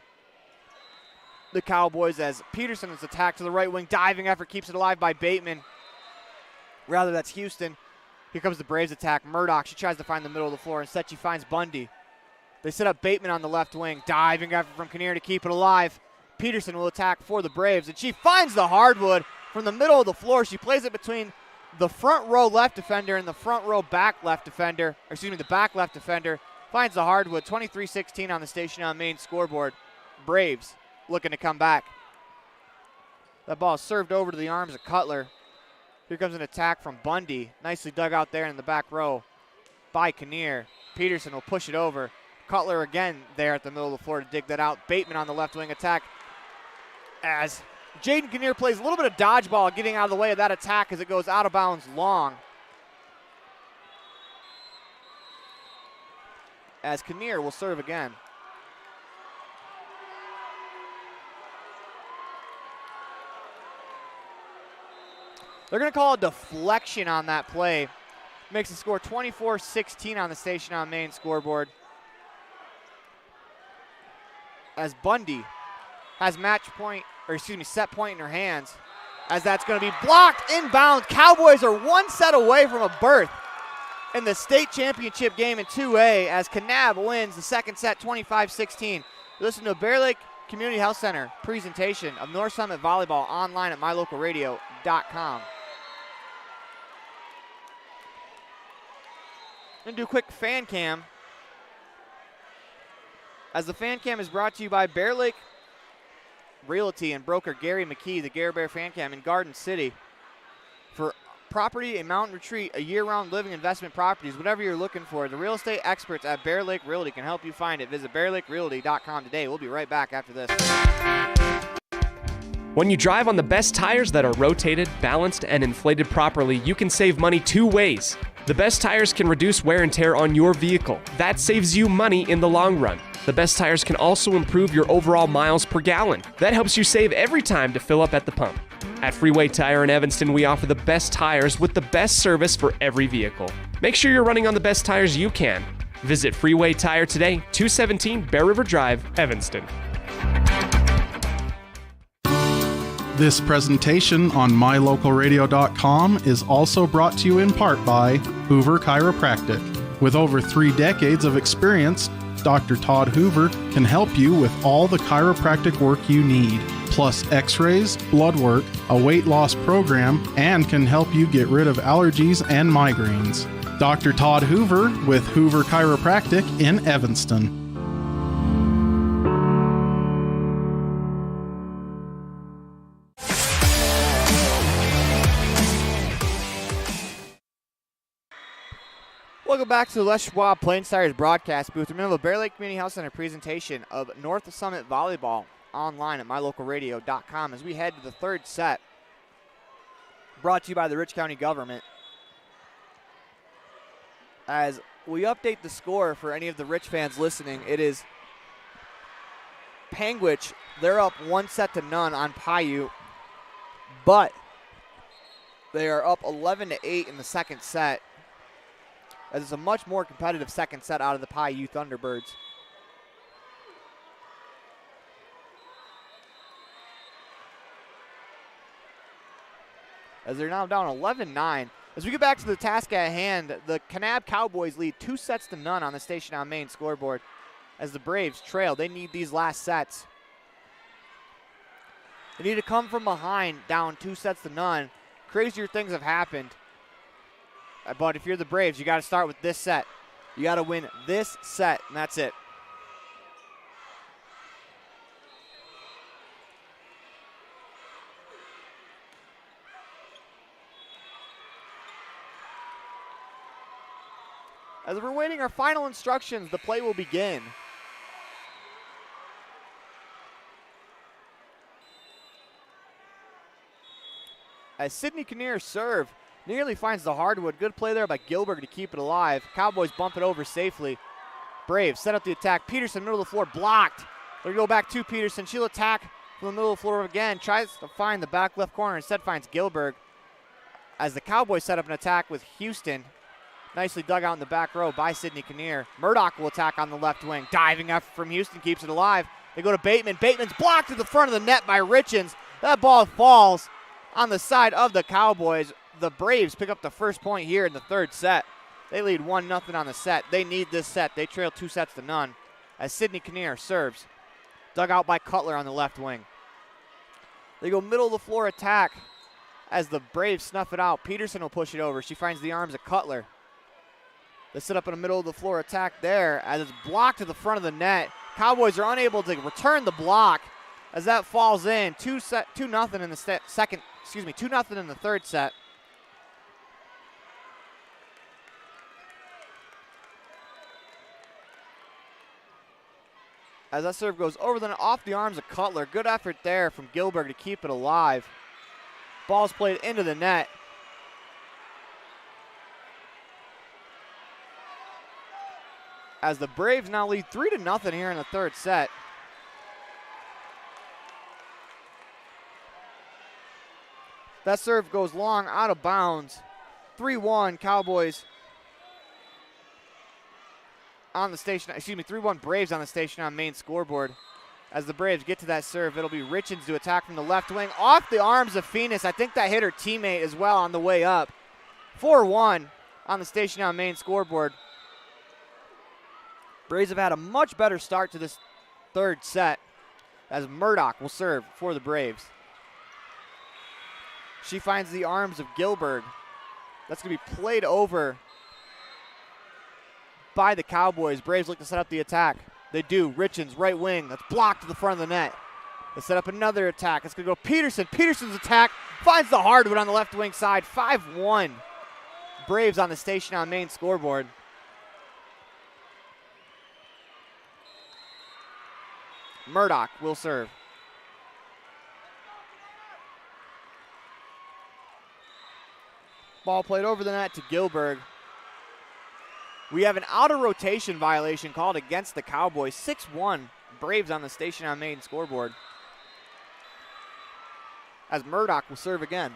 the Cowboys as Peterson is attacked to the right wing. Diving effort keeps it alive by Bateman. Rather, that's Houston. Here comes the Braves attack. Murdoch, she tries to find the middle of the floor. Instead, she finds Bundy. They set up Bateman on the left wing. Diving effort from Kinnear to keep it alive. Peterson will attack for the Braves, and she finds the hardwood from the middle of the floor. She plays it between the front row left defender and the front row back left defender. The back left defender. Finds the hardwood. 23-16 on the Station on Main scoreboard. Braves looking to come back. That ball is served over to the arms of Cutler. Here comes an attack from Bundy. Nicely dug out there in the back row by Kinnear. Peterson will push it over. Cutler again there at the middle of the floor to dig that out. Bateman on the left wing attack. As Jaden Kinnear plays a little bit of dodgeball getting out of the way of that attack as it goes out of bounds long. As Kinnear will serve again. They're going to call a deflection on that play. Makes the score 24-16 on the Station on Main scoreboard. As Bundy has set point in her hands. As that's going to be blocked inbound. Cowboys are one set away from a berth in the state championship game in 2A as Kanab wins the second set 25-16. Listen to a Bear Lake Community Health Center presentation of North Summit Volleyball online at mylocalradio.com. I'm going to do a quick fan cam. As the fan cam is brought to you by Bear Lake Realty and broker Gary McKee, the Gare Bear Fan Cam in Garden City. For property, a mountain retreat, a year-round living investment properties, whatever you're looking for, the real estate experts at Bear Lake Realty can help you find it. Visit bearlakerealty.com today. We'll be right back after this. When you drive on the best tires that are rotated, balanced, and inflated properly, you can save money 2 ways. The best tires can reduce wear and tear on your vehicle. That saves you money in the long run. The best tires can also improve your overall miles per gallon. That helps you save every time to fill up at the pump. At Freeway Tire in Evanston, we offer the best tires with the best service for every vehicle. Make sure you're running on the best tires you can. Visit Freeway Tire today, 217 Bear River Drive, Evanston. This presentation on mylocalradio.com is also brought to you in part by Hoover Chiropractic. With over 3 decades of experience, Dr. Todd Hoover can help you with all the chiropractic work you need, plus x-rays, blood work, a weight loss program, and can help you get rid of allergies and migraines. Dr. Todd Hoover with Hoover Chiropractic in Evanston. Welcome back to the Les Schwab Plains Tires broadcast booth. Remember, the Bear Lake Community Health Center presentation of North Summit Volleyball online at mylocalradio.com as we head to the third set. Brought to you by the Rich County government. As we update the score for any of the Rich fans listening, it is Panguitch. They're up 1-0 on Paiute, but they are up 11-8 in the second set. As it's a much more competitive second set out of the Paiute Thunderbirds. As they're now down 11-9. As we get back to the task at hand, the Kanab Cowboys lead 2-0 on the Station on Main scoreboard. As the Braves trail, they need these last sets. They need to come from behind, down 2-0. Crazier things have happened. But if you're the Braves, you got to start with this set. You got to win this set, and that's it. As we're waiting our final instructions, the play will begin. As Sydney Kinnear serve. Nearly finds the hardwood. Good play there by Gilbert to keep it alive. Cowboys bump it over safely. Braves set up the attack. Peterson, middle of the floor, blocked. They'll go back to Peterson. She'll attack from the middle of the floor again. Tries to find the back left corner. Instead finds Gilbert. As the Cowboys set up an attack with Houston. Nicely dug out in the back row by Sydney Kinnear. Murdoch will attack on the left wing. Diving effort from Houston keeps it alive. They go to Bateman. Bateman's blocked to the front of the net by Richens. That ball falls on the side of the Cowboys. The Braves pick up the first point here in the third set. They lead 1-0 on the set. They need this set. They trail 2-0 as Sydney Kinnear serves. Dug out by Cutler on the left wing. They go middle of the floor attack as the Braves snuff it out. Peterson will push it over. She finds the arms of Cutler. They set up in the middle of the floor attack there as it's blocked to the front of the net. Cowboys are unable to return the block as that falls in. 2-0 in the second. 2-0 in the third set. As that serve goes over the net, off the arms of Cutler. Good effort there from Gilbert to keep it alive. Ball's played into the net. As the Braves now lead 3-0 here in the third set. That serve goes long, out of bounds. 3-1 Cowboys on the station, 3-1 Braves on the Station on Main scoreboard. As the Braves get to that serve, it'll be Richens to attack from the left wing. Off the arms of Phoenix. I think that hit her teammate as well on the way up. 4-1 on the Station on Main scoreboard. Braves have had a much better start to this third set as Murdoch will serve for the Braves. She finds the arms of Gilbert. That's going to be played over by the Cowboys. Braves look to set up the attack. They do. Richens, right wing. That's blocked to the front of the net. They set up another attack. It's going to go Peterson. Peterson's attack finds the hardwood on the left wing side. 5-1. Braves on the Station on Main scoreboard. Murdoch will serve. Ball played over the net to Gilberg. We have an out-of-rotation violation called against the Cowboys. 6-1 Braves on the Station on Main scoreboard. As Murdoch will serve again.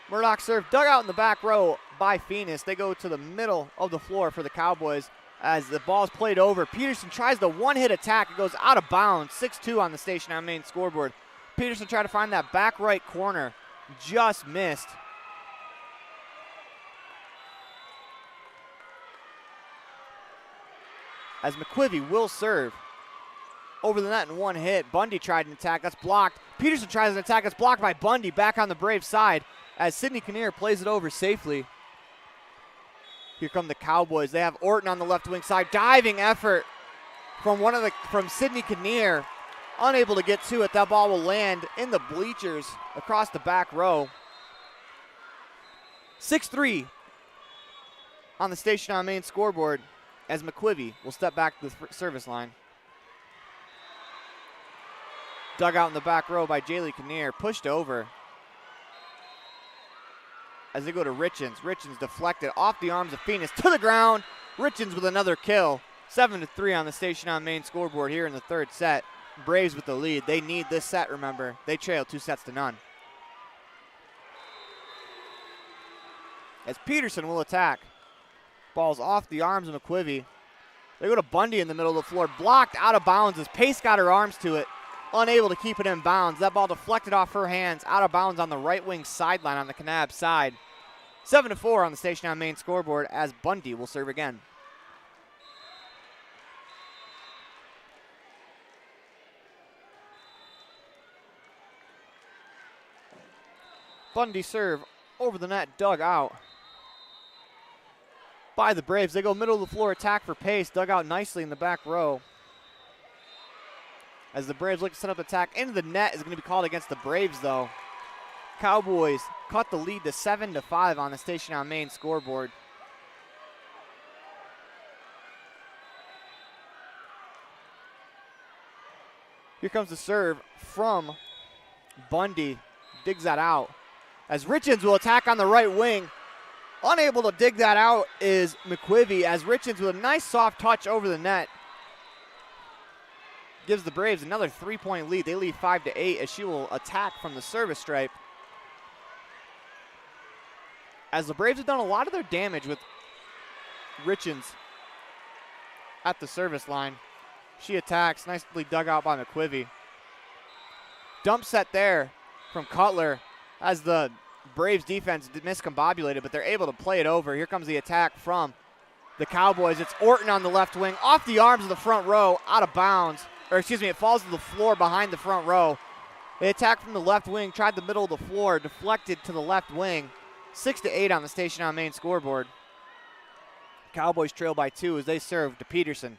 Murdoch serve dug out in the back row by Phoenix. They go to the middle of the floor for the Cowboys as the ball's played over. Peterson tries the one-hit attack. It goes out of bounds. 6-2 on the Station on Main scoreboard. Peterson tried to find that back right corner. Just missed. As McQuivy will serve. Over the net in one hit. Bundy tried an attack. That's blocked. Peterson tries an attack. That's blocked by Bundy. Back on the Braves side as Sidney Kinnear plays it over safely. Here come the Cowboys. They have Orton on the left wing side. Diving effort from Sidney Kinnear. Unable to get to it. That ball will land in the bleachers across the back row. 6-3 on the Station on Main scoreboard as McQuivy will step back to the service line. Dug out in the back row by Jaylee Kinnear. Pushed over. As they go to Richens. Richens deflected off the arms of Phoenix to the ground. Richens with another kill. 7-3 on the Station on Main scoreboard here in the third set. Braves with the lead. They need this set, remember. They trail 2-0. As Peterson will attack. Ball's off the arms of McQuivy. They go to Bundy in the middle of the floor. Blocked out of bounds as Pace got her arms to it. Unable to keep it in bounds. That ball deflected off her hands. Out of bounds on the right wing sideline on the Kanab side. 7-4 on the Station on Main scoreboard as Bundy will serve again. Bundy serve over the net, dug out by the Braves. They go middle of the floor attack for Pace, dug out nicely in the back row. As the Braves look to set up attack into the net is going to be called against the Braves though. Cowboys cut the lead to 7-5 on the Station on Main scoreboard. Here comes the serve from Bundy, digs that out. As Richens will attack on the right wing. Unable to dig that out is McQuivy as Richens with a nice soft touch over the net. Gives the Braves another 3-point lead. They lead 5-8 as she will attack from the service stripe. As the Braves have done a lot of their damage with Richens at the service line. She attacks, nicely dug out by McQuivy. Dump set there from Cutler as the Braves defense miscombobulated, but they're able to play it over. Here comes the attack from the Cowboys. It's Orton on the left wing, off the arms of the front row, out of bounds. Or excuse me, it falls to the floor behind the front row. They attacked from the left wing, tried the middle of the floor, deflected to the left wing. 6-8 on the Station on Main scoreboard. Cowboys trail by 2 as they serve to Peterson.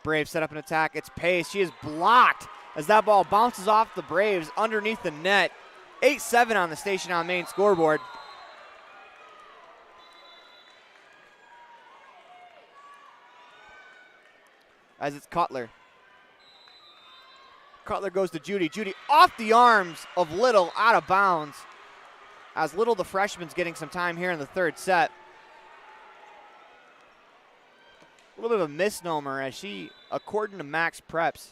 Braves set up an attack. It's Pace. She is blocked as that ball bounces off the Braves underneath the net. 8-7 on the Station on Main scoreboard. As it's Cutler. Cutler goes to Judy. Judy off the arms of Little, out of bounds. As Little, the freshman's getting some time here in the third set. A little bit of a misnomer as she, according to Max Preps,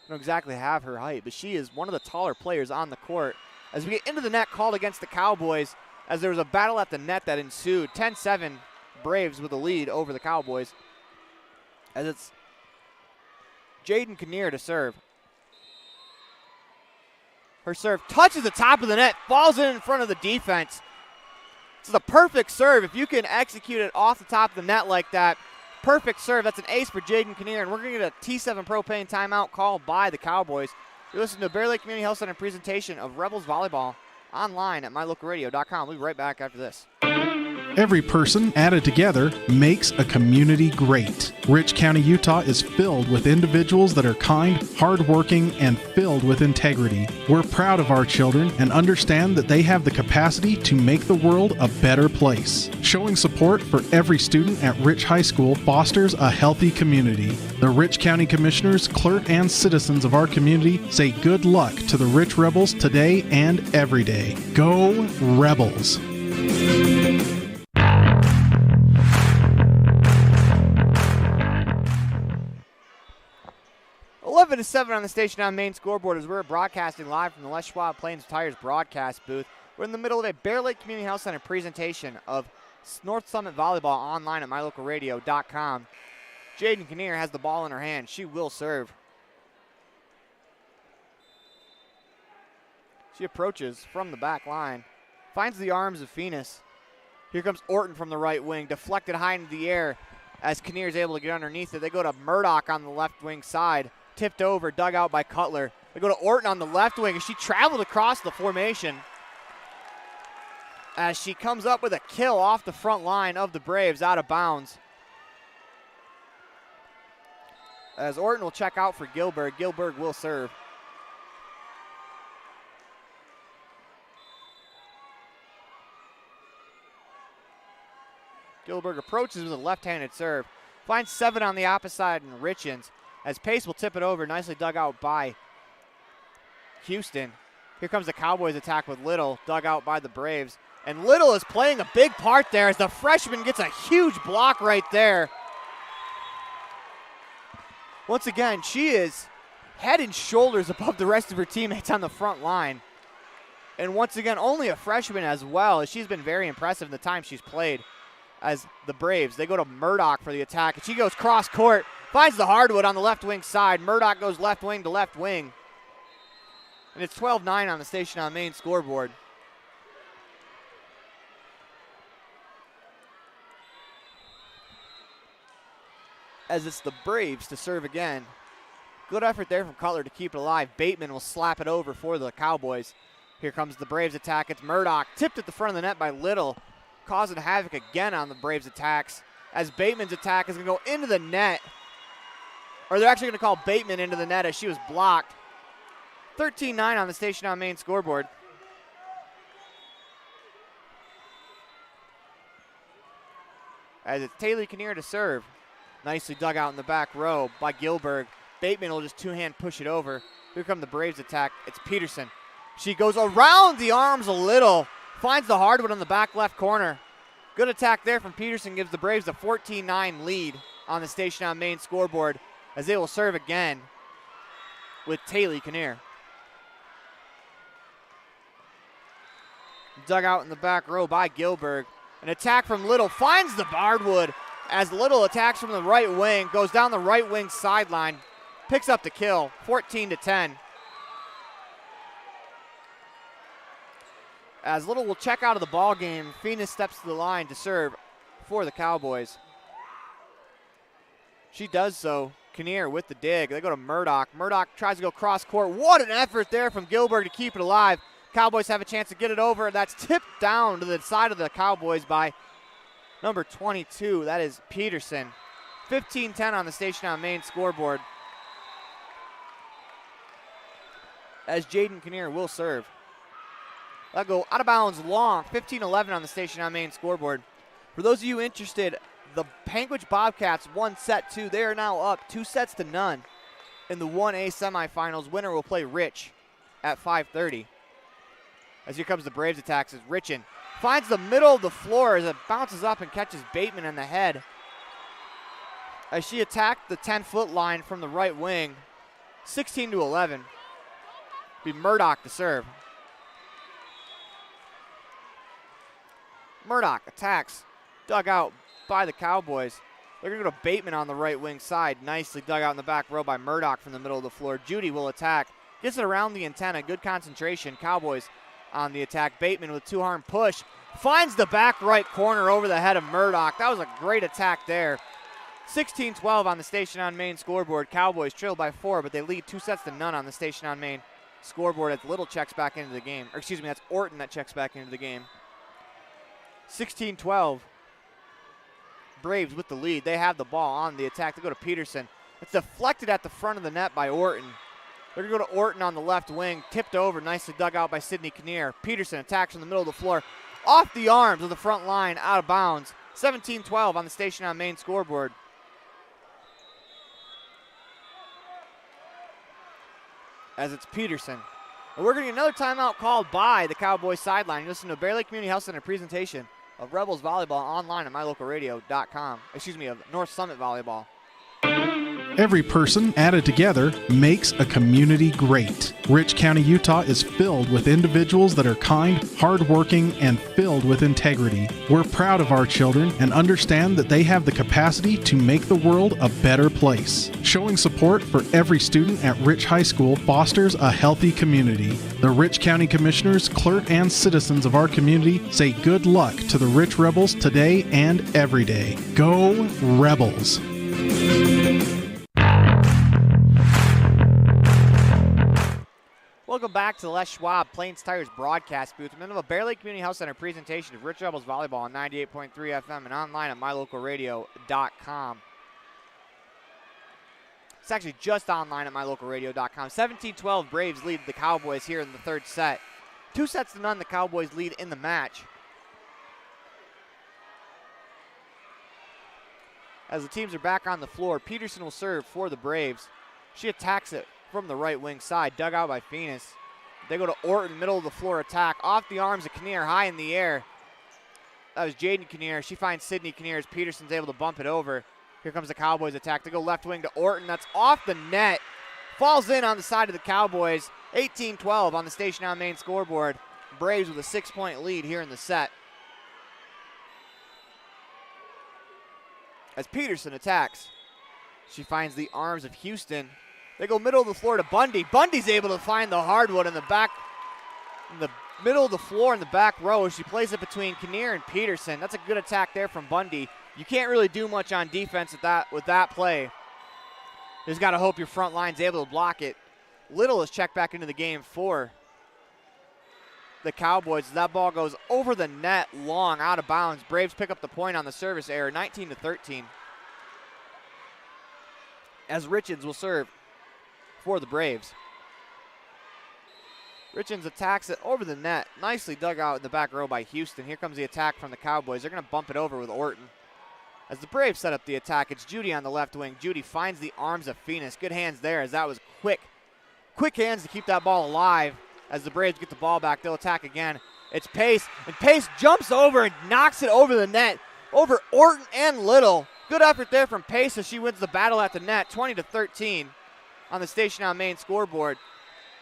don't exactly have her height, but she is one of the taller players on the court. As we get into the net, called against the Cowboys, as there was a battle at the net that ensued. 10-7 Braves with a lead over the Cowboys. As it's Jaden Kinnear to serve. Her serve touches the top of the net, falls in front of the defense. It's the perfect serve. If you can execute it off the top of the net like that, perfect serve. That's an ace for Jaden Kinnear, and we're going to get a T7 Propane timeout called by the Cowboys. You're listening to Bear Lake Community Health Center presentation of Rebels Volleyball online at mylocalradio.com. We'll be right back after this. Every person added together makes a community great. Rich County, Utah is filled with individuals that are kind, hardworking, and filled with integrity. We're proud of our children and understand that they have the capacity to make the world a better place. Showing support for every student at Rich High School fosters a healthy community. The Rich County Commissioners, clerk, and citizens of our community say good luck to the Rich Rebels today and every day. Go Rebels! 11-7 on the station on main scoreboard as we're broadcasting live from the Les Schwab Plains Tires broadcast booth. We're in the middle of a Bear Lake Community Health Center presentation of North Summit Volleyball online at mylocalradio.com. Jaden Kinnear has the ball in her hand. She will serve. She approaches from the back line, finds the arms of Phoenix. Here comes Orton from the right wing, deflected high into the air as Kinnear is able to get underneath it. They go to Murdoch on the left wing side. Tipped over, dug out by Cutler. They go to Orton on the left wing as she traveled across the formation as she comes up with a kill off the front line of the Braves out of bounds. As Orton will check out for Gilbert. Gilbert will serve. Gilbert approaches with a left-handed serve. Finds 7 on the opposite side and Richens. As Pace will tip it over, nicely dug out by Houston. Here comes the Cowboys attack with Little, dug out by the Braves. And Little is playing a big part there as the freshman gets a huge block right there. Once again, she is head and shoulders above the rest of her teammates on the front line. And once again, only a freshman as well, as she's been very impressive in the time she's played. As the Braves, they go to Murdoch for the attack, and she goes cross court. Finds the hardwood on the left wing side. Murdoch goes left wing to left wing. And it's 12-9 on the station on main scoreboard. As it's the Braves to serve again. Good effort there from Cutler to keep it alive. Bateman will slap it over for the Cowboys. Here comes the Braves attack. It's Murdoch, tipped at the front of the net by Little, causing havoc again on the Braves attacks. As Bateman's attack is going to go into the net. Or they're actually going to call Bateman into the net as she was blocked. 13-9 on the station on main scoreboard. As it's Taylor Kinnear to serve. Nicely dug out in the back row by Gilbert. Bateman will just two-hand push it over. Here come the Braves attack. It's Peterson. She goes around the arms a little. Finds the hardwood on the back left corner. Good attack there from Peterson. Gives the Braves a 14-9 lead on the station on main scoreboard, as they will serve again with Taylor Kinnear. Dug out in the back row by Gilbert. An attack from Little, finds the hardwood as Little attacks from the right wing, goes down the right wing sideline, picks up the kill, 14-10. As Little will check out of the ball game, Phoenix steps to the line to serve for the Cowboys. She does so. Kinnear with the dig. They go to Murdoch. Murdoch tries to go cross court. What an effort there from Gilbert to keep it alive. Cowboys have a chance to get it over. That's tipped down to the side of the Cowboys by number 22. That is Peterson. 15-10 on the station on main scoreboard. As Jaden Kinnear will serve. That'll go out of bounds long. 15-11 on the station on main scoreboard. For those of you interested, the Panguitch Bobcats won set 2. They are now up 2-0 in the 1A semifinals. Winner will play Rich at 5:30. As here comes the Braves attacks as Richin finds the middle of the floor as it bounces up and catches Bateman in the head. As she attacked the 10-foot line from the right wing. 16-11. Be Murdoch to serve. Murdoch attacks, dug out by the Cowboys. They're going to go to Bateman on the right wing side. Nicely dug out in the back row by Murdoch from the middle of the floor. Judy will attack. Gets it around the antenna. Good concentration. Cowboys on the attack. Bateman with two-arm push. Finds the back right corner over the head of Murdoch. That was a great attack there. 16-12 on the station on main scoreboard. Cowboys trail by 4, but they lead 2-0 on the station on main scoreboard as Little checks back into the game. Or excuse me, that's Orton that checks back into the game. 16-12. Braves with the lead. They have the ball on the attack. They go to Peterson. It's deflected at the front of the net by Orton. They're going to go to Orton on the left wing. Tipped over, nicely dug out by Sydney Kinnear. Peterson attacks from the middle of the floor. Off the arms of the front line, out of bounds. 17-12 on the Station on Main scoreboard. As it's Peterson. And we're going to get another timeout called by the Cowboys sideline. You listen to a Bear Lake Community Health Center presentation of Rebels Volleyball online at mylocalradio.com. Of North Summit Volleyball. Every person added together makes a community great. Rich County, Utah is filled with individuals that are kind, hardworking, and filled with integrity. We're proud of our children and understand that they have the capacity to make the world a better place. Showing support for every student at Rich High School fosters a healthy community. The Rich County Commissioners, clerk, and citizens of our community say good luck to the Rich Rebels today and every day. Go Rebels! Welcome back to the Les Schwab Plains Tires broadcast booth. I'm in a Bear Lake Community Health Center presentation of Rich Rebels Volleyball on 98.3 FM and online at mylocalradio.com. It's actually just online at mylocalradio.com. 17-12 Braves lead the Cowboys here in the third set. 2-0 the Cowboys lead in the match. As the teams are back on the floor, Peterson will serve for the Braves. She attacks it from the right wing side, dug out by Phoenix. They go to Orton, middle of the floor attack, off the arms of Kinnear, high in the air. That was Jaden Kinnear. She finds Sydney Kinnear as Peterson's able to bump it over. Here comes the Cowboys attack. They go left wing to Orton. That's off the net. Falls in on the side of the Cowboys. 18-12 on the Station on Main scoreboard. Braves with a 6-point lead here in the set. As Peterson attacks, she finds the arms of Houston. They go middle of the floor to Bundy. Bundy's able to find the hardwood in the middle of the floor in the back row. She plays it between Kinnear and Peterson. That's a good attack there from Bundy. You can't really do much on defense with that play. You just got to hope your front line's able to block it. Little is checked back into the game for the Cowboys. That ball goes over the net long, out of bounds. Braves pick up the point on the service error, 19-13. As Richards will serve for the Braves. Richards attacks it over the net. Nicely dug out in the back row by Houston. Here comes the attack from the Cowboys. They're going to bump it over with Orton. As the Braves set up the attack, it's Judy on the left wing. Judy finds the arms of Phoenix. Good hands there as that was quick. Quick hands to keep that ball alive. As the Braves get the ball back, they'll attack again. It's Pace, and Pace jumps over and knocks it over the net, over Orton and Little. Good effort there from Pace as she wins the battle at the net, 20-13 on the Station on Main scoreboard,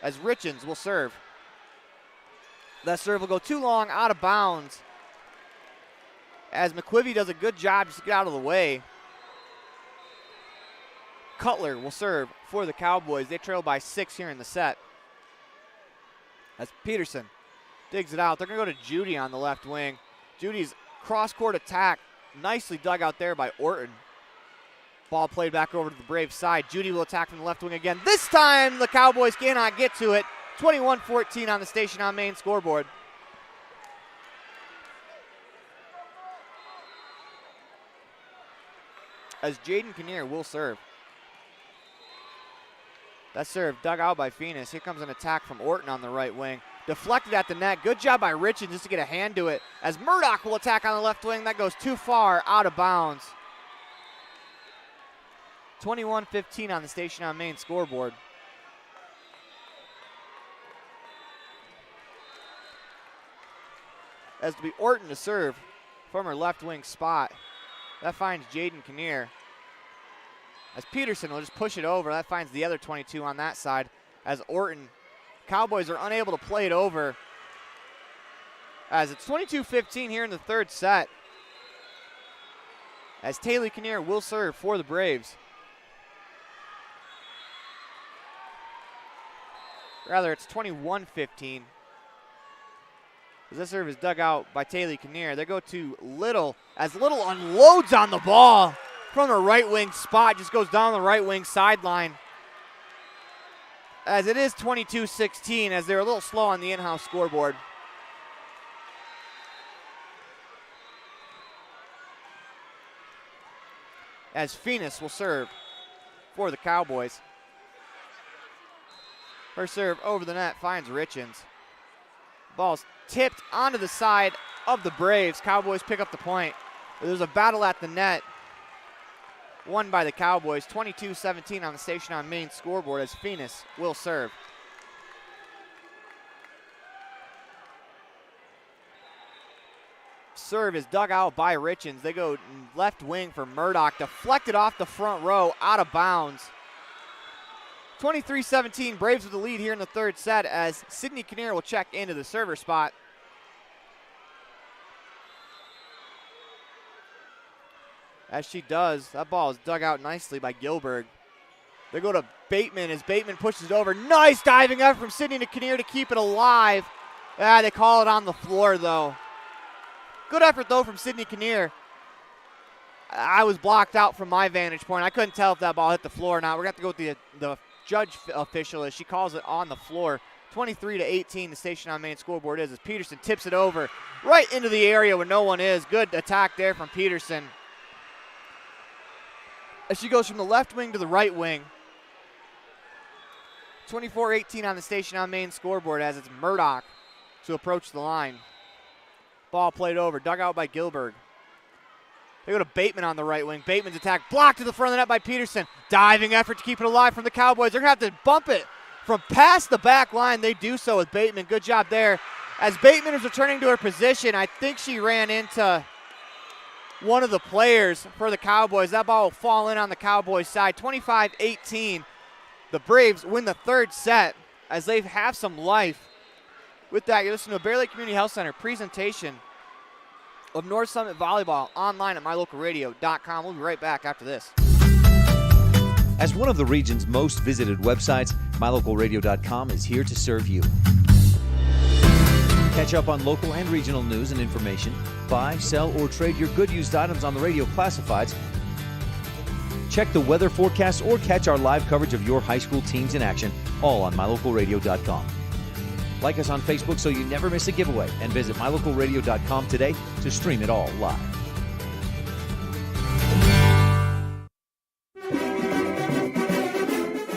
as Richards will serve. That serve will go too long, out of bounds, as McQuivy does a good job just to get out of the way. Cutler will serve for the Cowboys. They trail by 6 here in the set. As Peterson digs it out, they're going to go to Judy on the left wing. Judy's cross-court attack, nicely dug out there by Orton. Ball played back over to the Braves side. Judy will attack from the left wing again. This time, the Cowboys cannot get to it. 21-14 on the Station on Main scoreboard. As Jaden Kinnear will serve. That serve dug out by Phoenix. Here comes an attack from Orton on the right wing. Deflected at the net. Good job by Richards just to get a hand to it. As Murdoch will attack on the left wing. That goes too far, out of bounds. 21-15 on the Station on Main scoreboard. As to be Orton to serve from her left wing spot. That finds Jaden Kinnear. As Peterson will just push it over. That finds the other 22 on that side. As Orton, Cowboys are unable to play it over. As it's 22-15 here in the third set. As Taylor Kinnear will serve for the Braves. Rather, it's 21-15. As this serve is dug out by Taylor Kinnear. They go to Little, as Little unloads on the ball from the right wing spot. Just goes down the right wing sideline. As it is 22-16, as they're a little slow on the in-house scoreboard. as Phoenix will serve for the Cowboys. Her serve over the net finds Richens. Ball's tipped onto the side of the Braves. Cowboys pick up the point. There's a battle at the net. Won by the Cowboys. 22-17 on the Station on Main scoreboard as Phoenix will serve. Serve is dug out by Richens. They go left wing for Murdoch. Deflected off the front row, out of bounds. 23-17, Braves with the lead here in the third set as Sydney Kinnear will check into the server spot. As she does, that ball is dug out nicely by Gilberg. They go to Bateman as Bateman pushes it over. Nice diving effort from Sydney Kinnear to keep it alive. They call it on the floor, though. Good effort, though, from Sydney Kinnear. I was blocked out from my vantage point. I couldn't tell if that ball hit the floor or not. We're going to have to go with the judge official as she calls it on the floor. 23-18, the Station on Main scoreboard is as Peterson tips it over right into the area where no one is. Good attack there from Peterson. As she goes from the left wing to the right wing. 24-18 on the Station on Main scoreboard as it's Murdoch to approach the line. Ball played over, dug out by Gilberg. They go to Bateman on the right wing. Bateman's attack blocked to the front of the net by Peterson. Diving effort to keep it alive from the Cowboys. They're going to have to bump it from past the back line. They do so with Bateman. Good job there. As Bateman is returning to her position, I think she ran into one of the players for the Cowboys. That ball will fall in on the Cowboys side. 25-18. The Braves win the third set as they have some life. With that, you're listening to a Bear Lake Community Health Center presentation of North Summit Volleyball online at mylocalradio.com. We'll be right back after this. As one of the region's most visited websites, mylocalradio.com is here to serve you. Catch up on local and regional news and information. Buy, sell, or trade your good used items on the radio classifieds. Check the weather forecast or catch our live coverage of your high school teams in action, all on mylocalradio.com. Like us on Facebook so you never miss a giveaway, and visit mylocalradio.com today to stream it all live.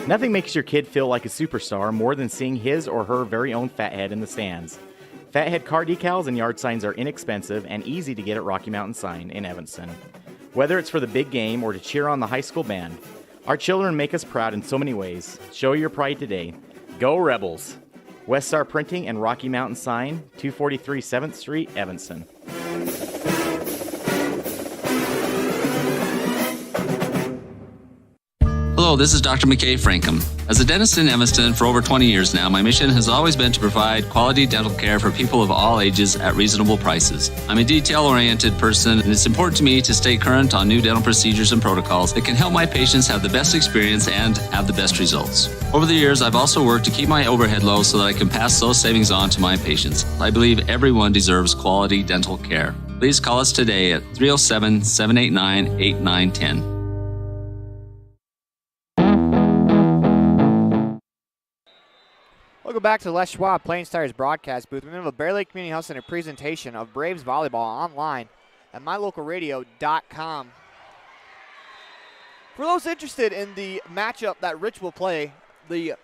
Nothing makes your kid feel like a superstar more than seeing his or her very own Fathead in the stands. Fathead car decals and yard signs are inexpensive and easy to get at Rocky Mountain Sign in Evanston. Whether it's for the big game or to cheer on the high school band, our children make us proud in so many ways. Show your pride today. Go Rebels! West Star Printing and Rocky Mountain Sign, 243 7th Street, Evanston. Hello, this is Dr. McKay Frankham. As a dentist in Evanston for over 20 years now, my mission has always been to provide quality dental care for people of all ages at reasonable prices. I'm a detail-oriented person, and it's important to me to stay current on new dental procedures and protocols that can help my patients have the best experience and have the best results. Over the years, I've also worked to keep my overhead low so that I can pass those savings on to my patients. I believe everyone deserves quality dental care. Please call us today at 307-789-8910. Welcome back to the Les Schwab Plains Tires broadcast booth. We're going to have a Bear Lake Community Health Center presentation of Braves Volleyball online at mylocalradio.com. For those interested in the matchup that Rich will play, the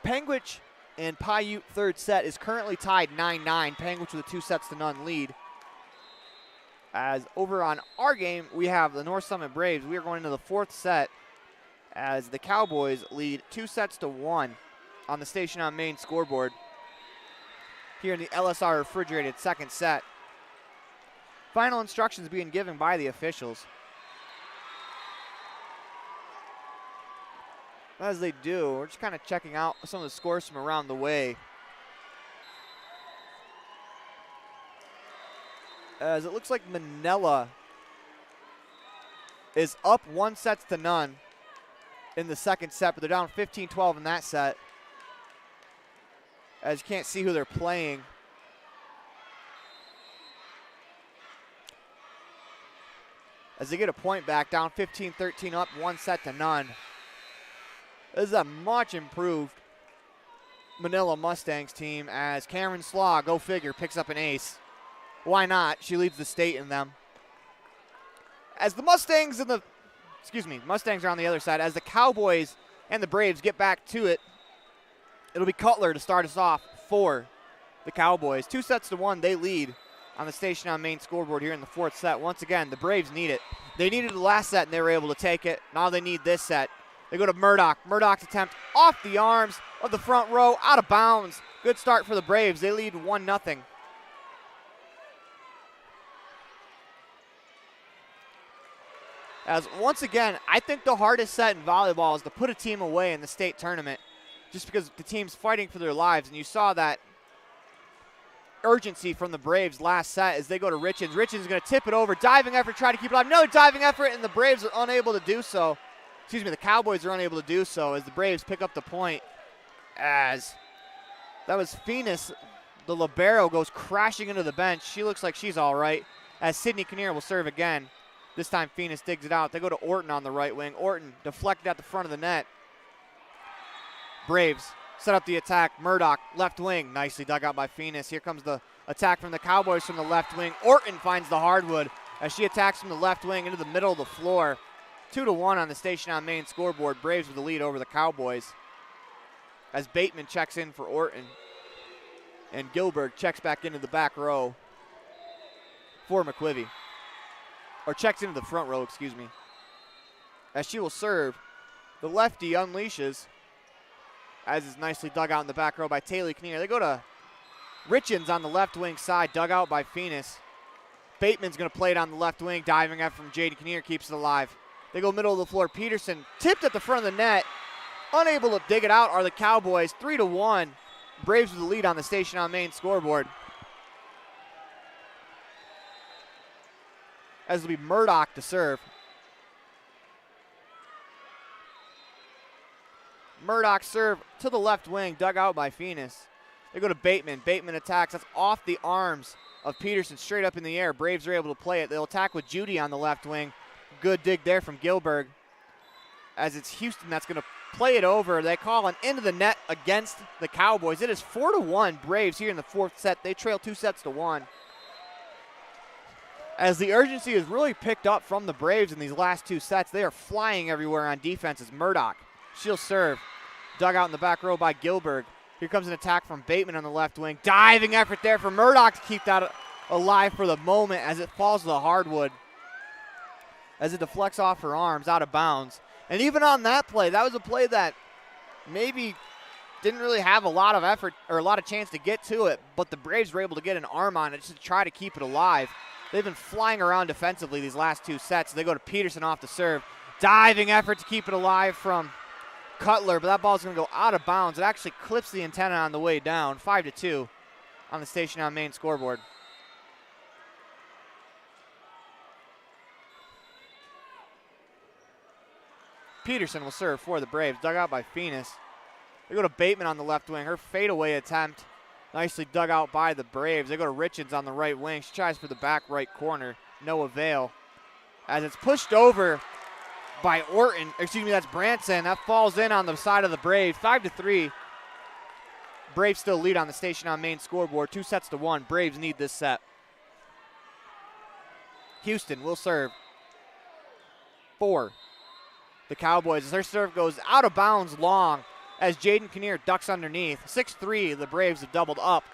Panguitch and Paiute third set is currently tied 9-9. Panguitch with a 2-0 lead. As over on our game, we have the North Summit Braves. We are going into the fourth set as the Cowboys lead 2-1 on the Station on Main scoreboard here in the LSR refrigerated second set. Final instructions being given by the officials. As they do, we're just kind of checking out some of the scores from around the way. As it looks like Manila is up 1-0 in the second set, but they're down 15-12 in that set. As you can't see who they're playing. As they get a point back, down 15-13 up, 1-0. This is a much improved Manila Mustangs team as Cameron Slaw, go figure, picks up an ace. Why not? She leads the state in them. As the Mustangs in the Mustangs are on the other side. As the Cowboys and the Braves get back to it, it'll be Cutler to start us off for the Cowboys. 2-1, they lead on the station on main scoreboard here in the fourth set. Once again, the Braves need it. They needed the last set, and they were able to take it. Now they need this set. They go to Murdoch. Murdoch's attempt off the arms of the front row, out of bounds. Good start for the Braves. They lead 1-0. As once again, I think the hardest set in volleyball is to put a team away in the state tournament just because the team's fighting for their lives. And you saw that urgency from the Braves last set as they go to Richens. Richens is going to tip it over. Diving effort, try to keep it alive. Another diving effort, and the Braves are unable to do so. The Cowboys are unable to do so as the Braves pick up the point. As that was Phoenix, the libero, goes crashing into the bench. She looks like she's all right. As Sydney Kinnear will serve again. This time Phoenix digs it out. They go to Orton on the right wing. Orton deflected at the front of the net. Braves set up the attack. Murdoch, left wing. Nicely dug out by Phoenix. Here comes the attack from the Cowboys from the left wing. Orton finds the hardwood as she attacks from the left wing into the middle of the floor. 2-1 on the station on main scoreboard. Braves with the lead over the Cowboys. As Bateman checks in for Orton. And Gilbert checks back into the back row for McQuivy. Or checks into the front row, as she will serve. The lefty unleashes, as is nicely dug out in the back row by Taylor Kinnear. They go to Richens on the left wing side, dug out by Phoenix. Bateman's going to play it on the left wing. Diving effort from Jaden Kinnear keeps it alive. They go middle of the floor. Peterson tipped at the front of the net. Unable to dig it out are the Cowboys. 3-1. Braves with the lead on the station on main scoreboard. As it'll be Murdoch to serve. Murdoch serve to the left wing, dug out by Phoenix. They go to Bateman. Bateman attacks. That's off the arms of Peterson, straight up in the air. Braves are able to play it. They'll attack with Judy on the left wing. Good dig there from Gilbert. As it's Houston that's going to play it over. They call an into the net against the Cowboys. It is 4-1 Braves here in the fourth set. They trail 2-1. As the urgency is really picked up from the Braves in these last two sets, they are flying everywhere on defense as Murdoch. She'll serve. Dug out in the back row by Gilbert. Here comes an attack from Bateman on the left wing. Diving effort there for Murdoch to keep that alive for the moment as it falls to the hardwood. As it deflects off her arms, out of bounds. And even on that play, that was a play that maybe didn't really have a lot of effort or a lot of chance to get to it, but the Braves were able to get an arm on it just to try to keep it alive. They've been flying around defensively these last two sets. They go to Peterson off the serve. Diving effort to keep it alive from Cutler, but that ball's going to go out of bounds. It actually clips the antenna on the way down. 5-2 on the station on main scoreboard. Peterson will serve for the Braves. Dug out by Phoenix. They go to Bateman on the left wing. Her fadeaway attempt nicely dug out by the Braves. They go to Richens on the right wing. She tries for the back right corner. No avail. As it's pushed over by Orton. That's Branson. That falls in on the side of the Braves. 5-3. Braves still lead on the station on main scoreboard. 2-1. Braves need this set. Houston will serve for the Cowboys as their serve goes out of bounds long as Jaden Kinnear ducks underneath. 6-3, the Braves have doubled up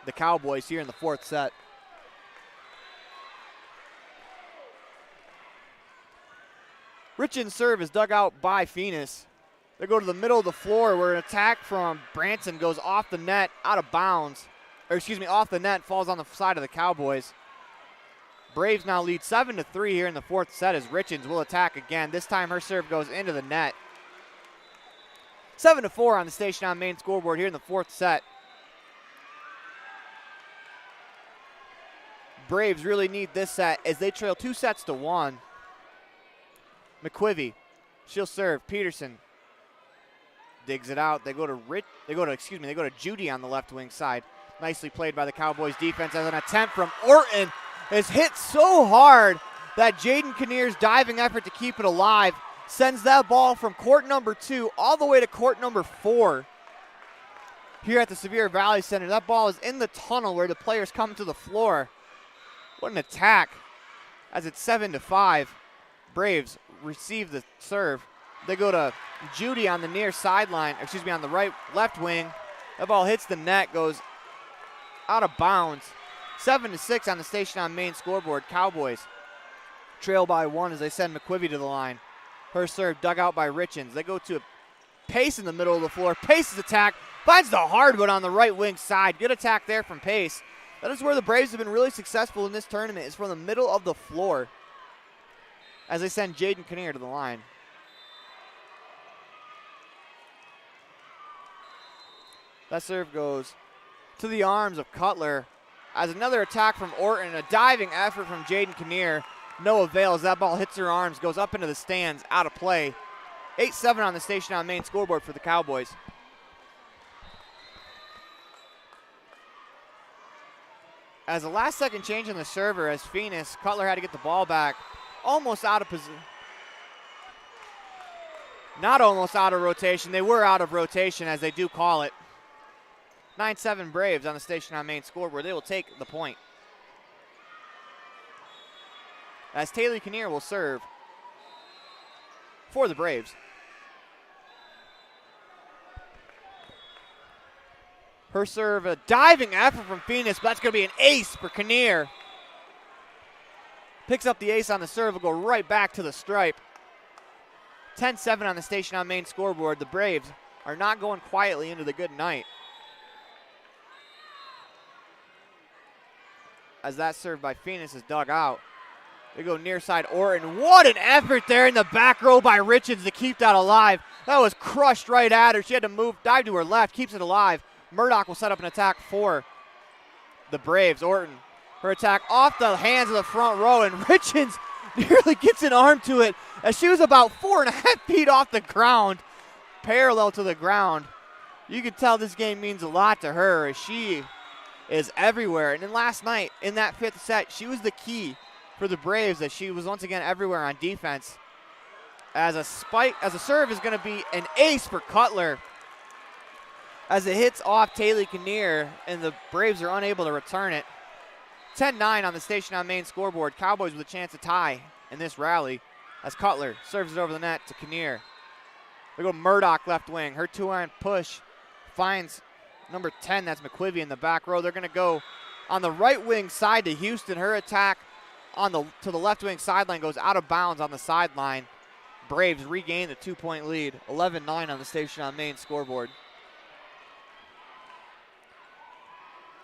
the Cowboys here in the fourth set. Richens' serve is dug out by Phoenix. They go to the middle of the floor where an attack from Branson goes off the net, out of bounds. Off the net, falls on the side of the Cowboys. Braves now lead 7-3 here in the fourth set as Richens will attack again. This time her serve goes into the net. 7-4 on the station on main scoreboard here in the fourth set. Braves really need this set as they trail 2-1. McQuivy, she'll serve. Peterson digs it out. They go to Judy on the left wing side. Nicely played by the Cowboys defense as an attempt from Orton is hit so hard that Jaden Kinnear's diving effort to keep it alive sends that ball from court number 2 all the way to court number 4 here at the Sevier Valley Center. That ball is in the tunnel where the players come to the floor. What an attack as it's 7-5. Braves receive the serve. They go to Judy on the near sideline, on the left wing. That ball hits the net, goes out of bounds. 7-6 on the Station on Main scoreboard. Cowboys trail by 1 as they send McQuivy to the line. Her serve dug out by Richens. They go to Pace in the middle of the floor. Pace's attack finds the hardwood on the right wing side. Good attack there from Pace. That is where the Braves have been really successful in this tournament, is from the middle of the floor as they send Jaden Kinnear to the line. That serve goes to the arms of Cutler as another attack from Orton. A diving effort from Jaden Kinnear. No avail as that ball hits her arms, goes up into the stands, out of play. 8-7 on the Station on Main scoreboard for the Cowboys. As a last-second change in the server as Phoenix, Cutler had to get the ball back. Almost out of position. Not almost out of rotation. They were out of rotation, as they do call it. 9-7 Braves on the Station on Main scoreboard. They will take the point. As Taylor Kinnear will serve for the Braves. Her serve, a diving effort from Phoenix, but that's going to be an ace for Kinnear. Picks up the ace on the serve, will go right back to the stripe. 10-7 on the Station on Main scoreboard. The Braves are not going quietly into the good night. As that serve by Phoenix is dug out. They go near side Orton. What an effort there in the back row by Richards to keep that alive. That was crushed right at her. She had to move, dive to her left, keeps it alive. Murdoch will set up an attack for the Braves. Orton, her attack off the hands of the front row, and Richards nearly gets an arm to it as she was about 4.5 feet off the ground, parallel to the ground. You can tell this game means a lot to her as she is everywhere. And then last night in that 5th set, she was the key for the Braves as she was once again everywhere on defense. As a serve is going to be an ace for Cutler as it hits off Taylor Kinnear, and the Braves are unable to return it. 10-9 on the Station on Main scoreboard. Cowboys with a chance to tie in this rally as Cutler serves it over the net to Kinnear. They go Murdoch left wing. Her 2-iron push finds number 10, that's McQuivy in the back row. They're going to go on the right wing side to Houston. Her attack to the left wing sideline goes out of bounds on the sideline. Braves regain the 2-point lead. 11-9 on the Station on Main scoreboard.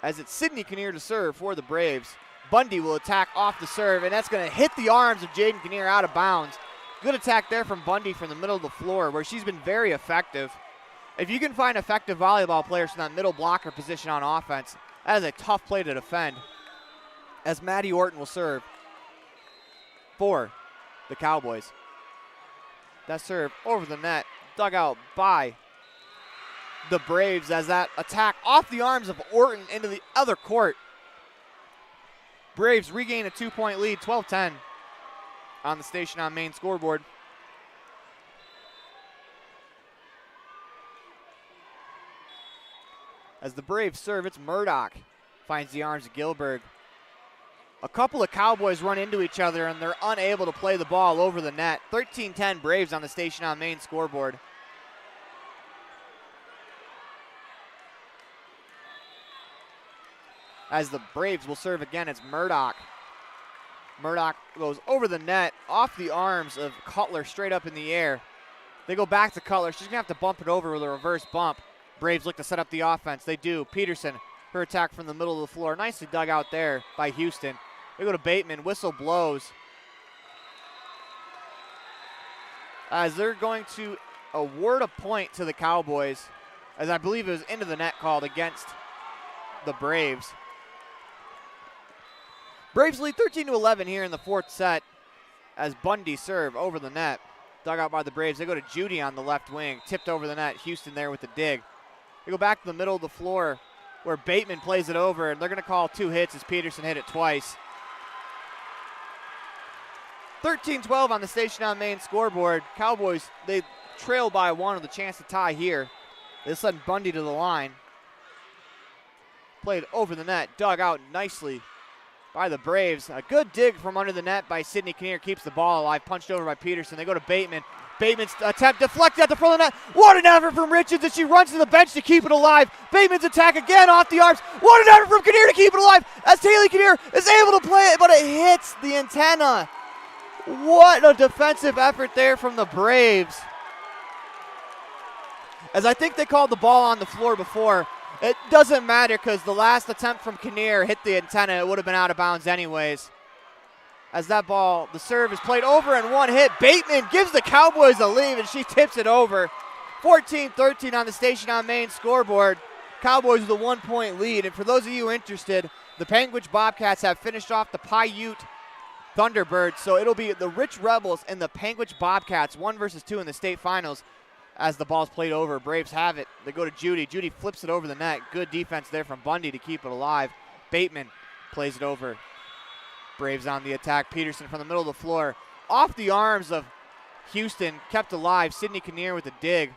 As it's Sydney Kinnear to serve for the Braves. Bundy will attack off the serve, and that's going to hit the arms of Jaden Kinnear out of bounds. Good attack there from Bundy from the middle of the floor, where she's been very effective. If you can find effective volleyball players in that middle blocker position on offense, that is a tough play to defend. As Maddie Orton will serve for the Cowboys. That serve over the net, dug out by the Braves as that attack off the arms of Orton into the other court. Braves regain a 2-point lead, 12-10 on the Station on Main scoreboard. As the Braves serve, it's Murdoch. Finds the arms of Gilberg. A couple of Cowboys run into each other and they're unable to play the ball over the net. 13-10 Braves on the Station on Main scoreboard. As the Braves will serve again, it's Murdoch. Murdoch goes over the net, off the arms of Cutler, straight up in the air. They go back to Cutler. She's going to have to bump it over with a reverse bump. Braves look to set up the offense. They do. Peterson, her attack from the middle of the floor. Nicely dug out there by Houston. They go to Bateman. Whistle blows. As they're going to award a point to the Cowboys, as I believe it was into the net called against the Braves. Braves lead 13-11 here in the 4th set as Bundy serve over the net. Dug out by the Braves. They go to Judy on the left wing. Tipped over the net. Houston there with the dig. They go back to the middle of the floor where Bateman plays it over, and they're going to call 2 hits as Peterson hit it twice. 13-12 on the Station on Main scoreboard. Cowboys, they trail by 1 with a chance to tie here. They send Bundy to the line. Played over the net. Dug out nicely by the Braves. A good dig from under the net by Sydney Kinnear keeps the ball alive. Punched over by Peterson. They go to Bateman. Bateman's attempt deflected at the front of the net. What an effort from Richards as she runs to the bench to keep it alive. Bateman's attack again off the arms. What an effort from Kinnear to keep it alive as Haley Kinnear is able to play it, but it hits the antenna. What a defensive effort there from the Braves. As I think they called the ball on the floor before. It doesn't matter because the last attempt from Kinnear hit the antenna. It would have been out of bounds anyways. As that ball, the serve is played over and one hit. Bateman gives the Cowboys a lead and she tips it over. 14-13 on the Station on Main scoreboard. Cowboys with a 1-point lead. And for those of you interested, the Panguitch Bobcats have finished off the Paiute Thunderbirds. So it'll be the Rich Rebels and the Panguitch Bobcats, 1 versus 2 in the state finals. As the ball's played over, Braves have it. They go to Judy. Judy flips it over the net. Good defense there from Bundy to keep it alive. Bateman plays it over. Braves on the attack. Peterson from the middle of the floor. Off the arms of Houston, kept alive. Sydney Kinnear with a dig.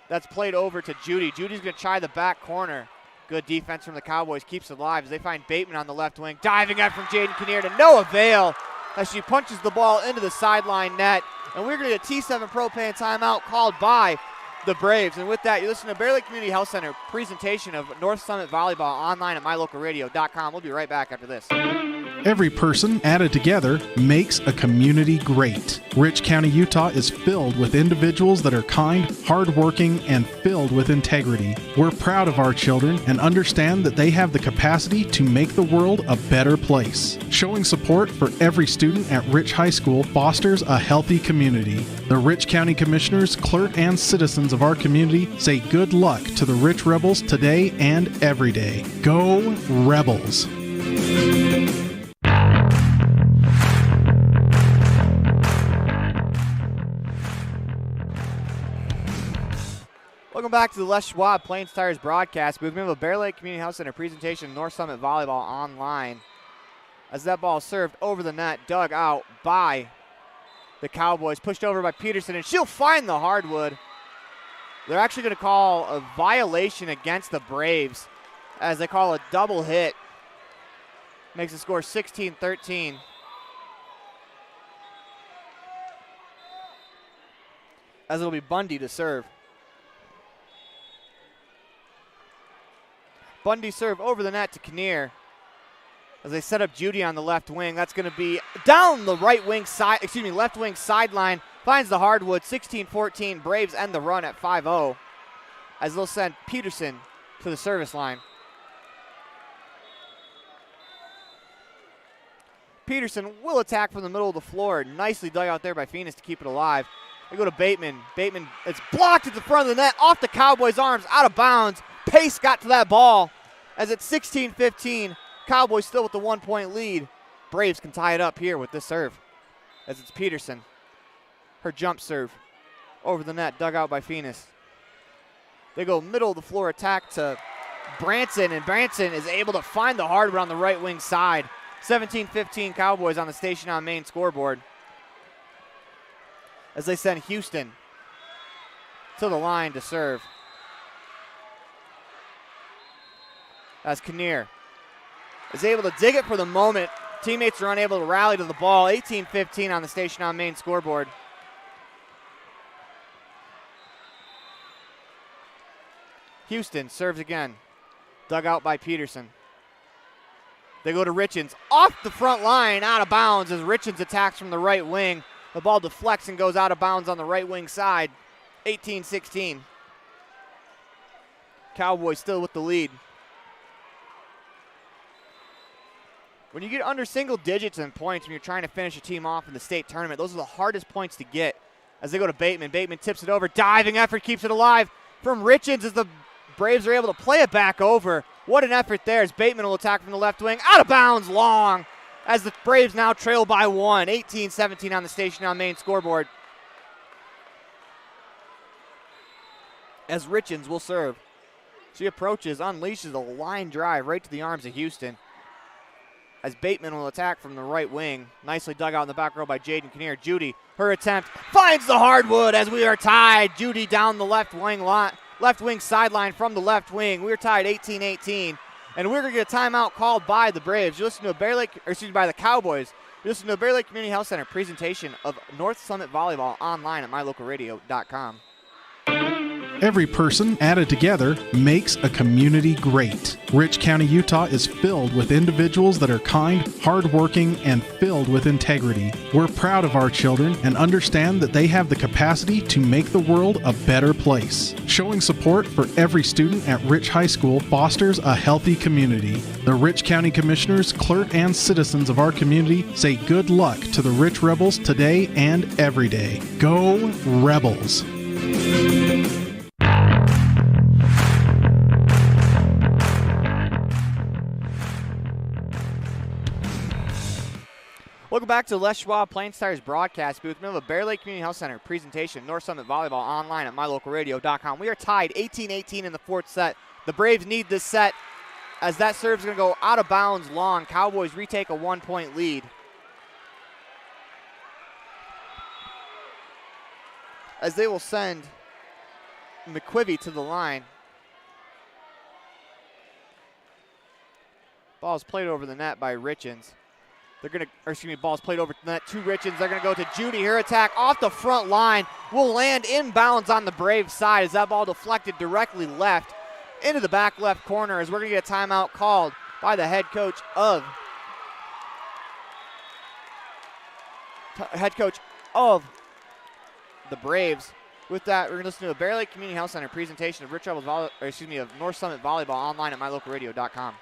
That's played over to Judy. Judy's going to try the back corner. Good defense from the Cowboys. Keeps it alive as they find Bateman on the left wing. Diving out from Jaden Kinnear to no avail as she punches the ball into the sideline net. And we're going to get a T7 Propane timeout called by the Braves. And with that, you listen to Bear Lake Community Health Center presentation of North Summit Volleyball online at mylocalradio.com. We'll be right back after this. Every person added together makes a community great. Rich County, Utah is filled with individuals that are kind, hardworking, and filled with integrity. We're proud of our children and understand that they have the capacity to make the world a better place. Showing support for every student at Rich High School fosters a healthy community. The Rich County Commissioners, clerk, and citizens of our community say good luck to the Rich Rebels today and every day. Go Rebels! Welcome back to the Les Schwab Plains Tires broadcast. We've been with a Bear Lake Community Health Center presentation, North Summit Volleyball online. As that ball served over the net, dug out by the Cowboys, pushed over by Peterson, and she'll find the hardwood. They're actually going to call a violation against the Braves as they call a double hit. Makes the score 16-13. As it'll be Bundy to serve. Bundy serve over the net to Kinnear. As they set up Judy on the left wing. That's going to be down the left wing sideline. Finds the hardwood. 16-14. Braves end the run at 5-0. As they'll send Peterson to the service line. Peterson will attack from the middle of the floor. Nicely dug out there by Phoenix to keep it alive. They go to Bateman. Bateman, it's blocked at the front of the net. Off the Cowboys' arms. Out of bounds. Pace got to that ball as it's 16-15. Cowboys still with the 1-point lead. Braves can tie it up here with this serve as it's Peterson. Her jump serve over the net, dug out by Phoenix. They go middle of the floor attack to Branson, and Branson is able to find the hardwood on the right wing side. 17-15 Cowboys on the Station on Main scoreboard. As they send Houston to the line to serve. As Kinnear is able to dig it for the moment. Teammates are unable to rally to the ball. 18-15 on the Station on Main scoreboard. Houston serves again. Dug out by Peterson. They go to Richens. Off the front line, out of bounds as Richens attacks from the right wing. The ball deflects and goes out of bounds on the right wing side. 18-16. Cowboys still with the lead. When you get under single digits in points when you're trying to finish a team off in the state tournament, those are the hardest points to get. As they go to Bateman. Bateman tips it over. Diving effort keeps it alive from Richens as the Braves are able to play it back over. What an effort there as Bateman will attack from the left wing. Out of bounds long as the Braves now trail by 1. 18-17 on the Station on Main scoreboard. As Richens will serve. She approaches, unleashes a line drive right to the arms of Houston. As Bateman will attack from the right wing. Nicely dug out in the back row by Jaden Kinnear. Judy, her attempt, finds the hardwood as we are tied. Judy down the left wing sideline from the left wing. We're tied 18-18 And we're going to get a timeout called by the Braves. You listen to by the Cowboys. You listen to a Bear Lake Community Health Center presentation of North Summit Volleyball online at mylocalradio.com. Every person added together makes a community great. Rich County, Utah is filled with individuals that are kind, hardworking, and filled with integrity. We're proud of our children and understand that they have the capacity to make the world a better place. Showing support for every student at Rich High School fosters a healthy community. The Rich County Commissioners, clerk, and citizens of our community say good luck to the Rich Rebels today and every day. Go Rebels! Welcome back to Les Schwab Plains Tires broadcast booth. We have a Bear Lake Community Health Center presentation, North Summit Volleyball online at mylocalradio.com. We are tied 18-18 in the fourth set. The Braves need this set as that serve is going to go out of bounds long. Cowboys retake a 1-point lead. As they will send McQuivy to the line. Ball's played over the net by Richens. Ball's played over the net to Richens. They're going to go to Judy. Her attack off the front line will land inbounds on the Braves side as that ball deflected directly left into the back left corner as we're going to get a timeout called by the head coach of the Braves. With that, we're going to listen to a Bear Lake Community Health Center presentation of of North Summit Volleyball online at mylocalradio.com.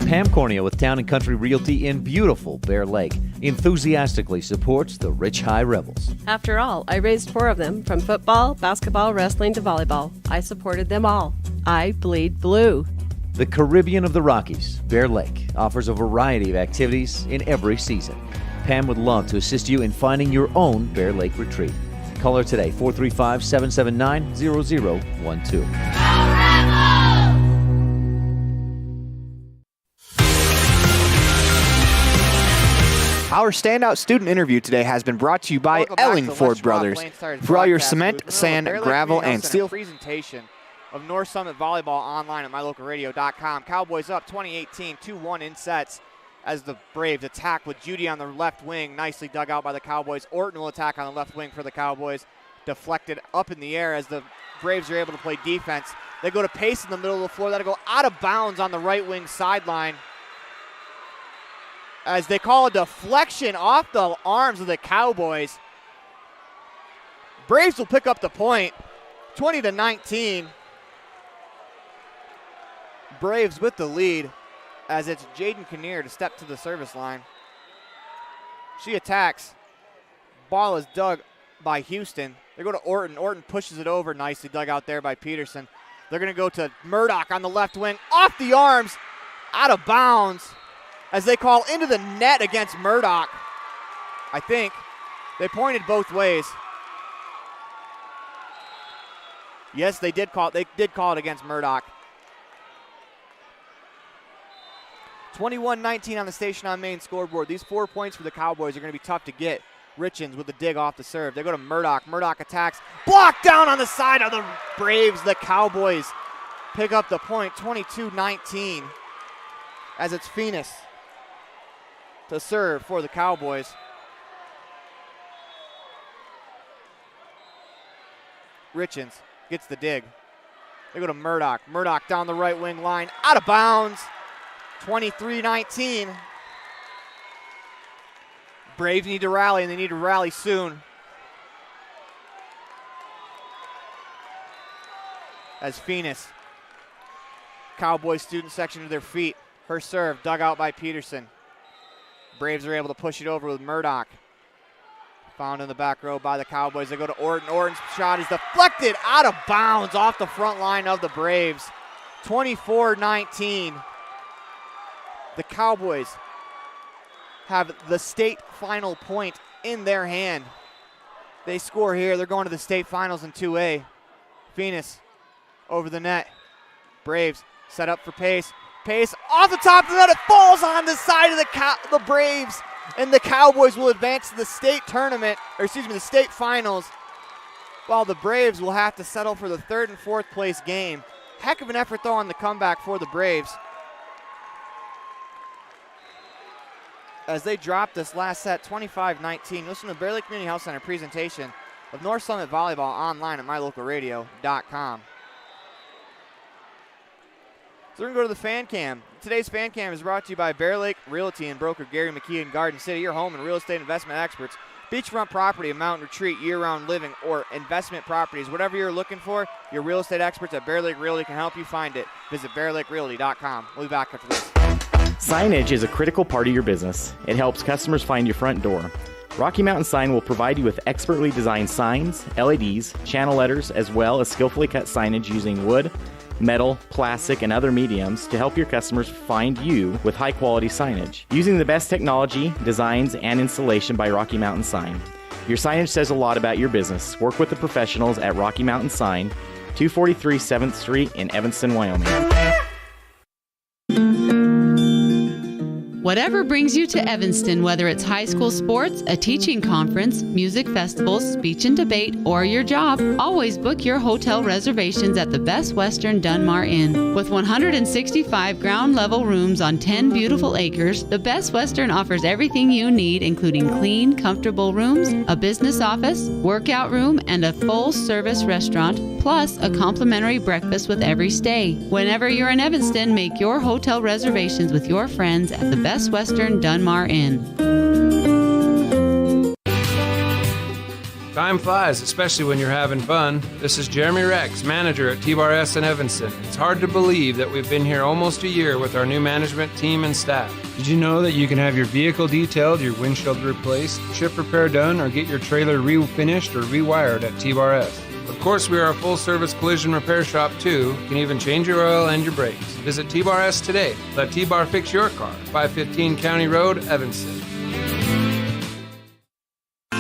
Pam Cornea with Town & Country Realty in beautiful Bear Lake enthusiastically supports the Rich High Rebels. After all, I raised 4 of them, from football, basketball, wrestling to volleyball. I supported them all. I bleed blue. The Caribbean of the Rockies, Bear Lake, offers a variety of activities in every season. Pam would love to assist you in finding your own Bear Lake retreat. Call her today, 435-779-0012. Our standout student interview today has been brought to you by Ellingford Brothers. For all your cement, sand, gravel, and steel. Presentation of North Summit Volleyball online at mylocalradio.com. Cowboys up 20-18, 2-1 in sets as the Braves attack with Judy on the left wing. Nicely dug out by the Cowboys. Orton will attack on the left wing for the Cowboys. Deflected up in the air as the Braves are able to play defense. They go to Pace in the middle of the floor. That'll go out of bounds on the right wing sideline, as they call a deflection off the arms of the Cowboys. Braves will pick up the point, 20-19. Braves with the lead as it's Jaden Kinnear to step to the service line. She attacks. Ball is dug by Houston. They go to Orton. Orton pushes it over. Nicely dug out there by Peterson. They're going to go to Murdoch on the left wing. Off the arms, out of bounds, as they call into the net against Murdoch. I think they pointed both ways. Yes, they did call it. They did call it against Murdoch. 21-19 on the Station on Main scoreboard. These 4 points for the Cowboys are going to be tough to get. Richens with the dig off the serve. They go to Murdoch. Murdoch attacks. Blocked down on the side of the Braves. The Cowboys pick up the point, 22-19, as it's Phoenix to serve for the Cowboys. Richens gets the dig. They go to Murdoch. Murdoch down the right wing line, out of bounds, 23-19. Braves need to rally, and they need to rally soon. As Phoenix, Cowboys student section to their feet. Her serve dug out by Peterson. Braves are able to push it over with Murdoch. Found in the back row by the Cowboys. They go to Orton. Orton's shot is deflected out of bounds off the front line of the Braves. 24-19. The Cowboys have the state final point in their hand. They score here. They're going to the state finals in 2A. Phoenix over the net. Braves set up for Pace. Pace off the top of the net. It falls on the side of the Braves. And the Cowboys will advance to the state tournament, the state finals, while the Braves will have to settle for the third and fourth place game. Heck of an effort, though, on the comeback for the Braves. as they drop this last set 25-19. Listen to the Bear Lake Community Health Center presentation of North Summit Volleyball online at mylocalradio.com. So we're going to go to the fan cam. Today's fan cam is brought to you by Bear Lake Realty and broker Gary McKee in Garden City, your home and real estate investment experts. Beachfront property, a mountain retreat, year-round living, or investment properties. Whatever you're looking for, your real estate experts at Bear Lake Realty can help you find it. Visit bearlakerealty.com. We'll be back after this. Signage is a critical part of your business. It helps customers find your front door. Rocky Mountain Sign will provide you with expertly designed signs, LEDs, channel letters, as well as skillfully cut signage using wood, metal, plastic, and other mediums to help your customers find you with high-quality signage. Using the best technology, designs, and installation by Rocky Mountain Sign. Your signage says a lot about your business. Work with the professionals at Rocky Mountain Sign, 243 7th Street in Evanston, Wyoming. Whatever brings you to Evanston, whether it's high school sports, a teaching conference, music festivals, speech and debate, or your job, always book your hotel reservations at the Best Western Dunmar Inn. With 165 ground-level rooms on 10 beautiful acres, the Best Western offers everything you need, including clean, comfortable rooms, a business office, workout room, and a full-service restaurant, plus a complimentary breakfast with every stay. Whenever you're in Evanston, make your hotel reservations with your friends at the Best Western Dunmar Inn. Time flies, especially when you're having fun. This is Jeremy Rex, manager at T-Bar S in Evanston. It's hard to believe that we've been here almost a year with our new management team and staff. Did you know that you can have your vehicle detailed, your windshield replaced, chip repair done, or get your trailer refinished or rewired at T-Bar S? Of course, we are a full-service collision repair shop, too. You can even change your oil and your brakes. Visit T-Bar S today. Let T-Bar fix your car. 515 County Road, Evanston.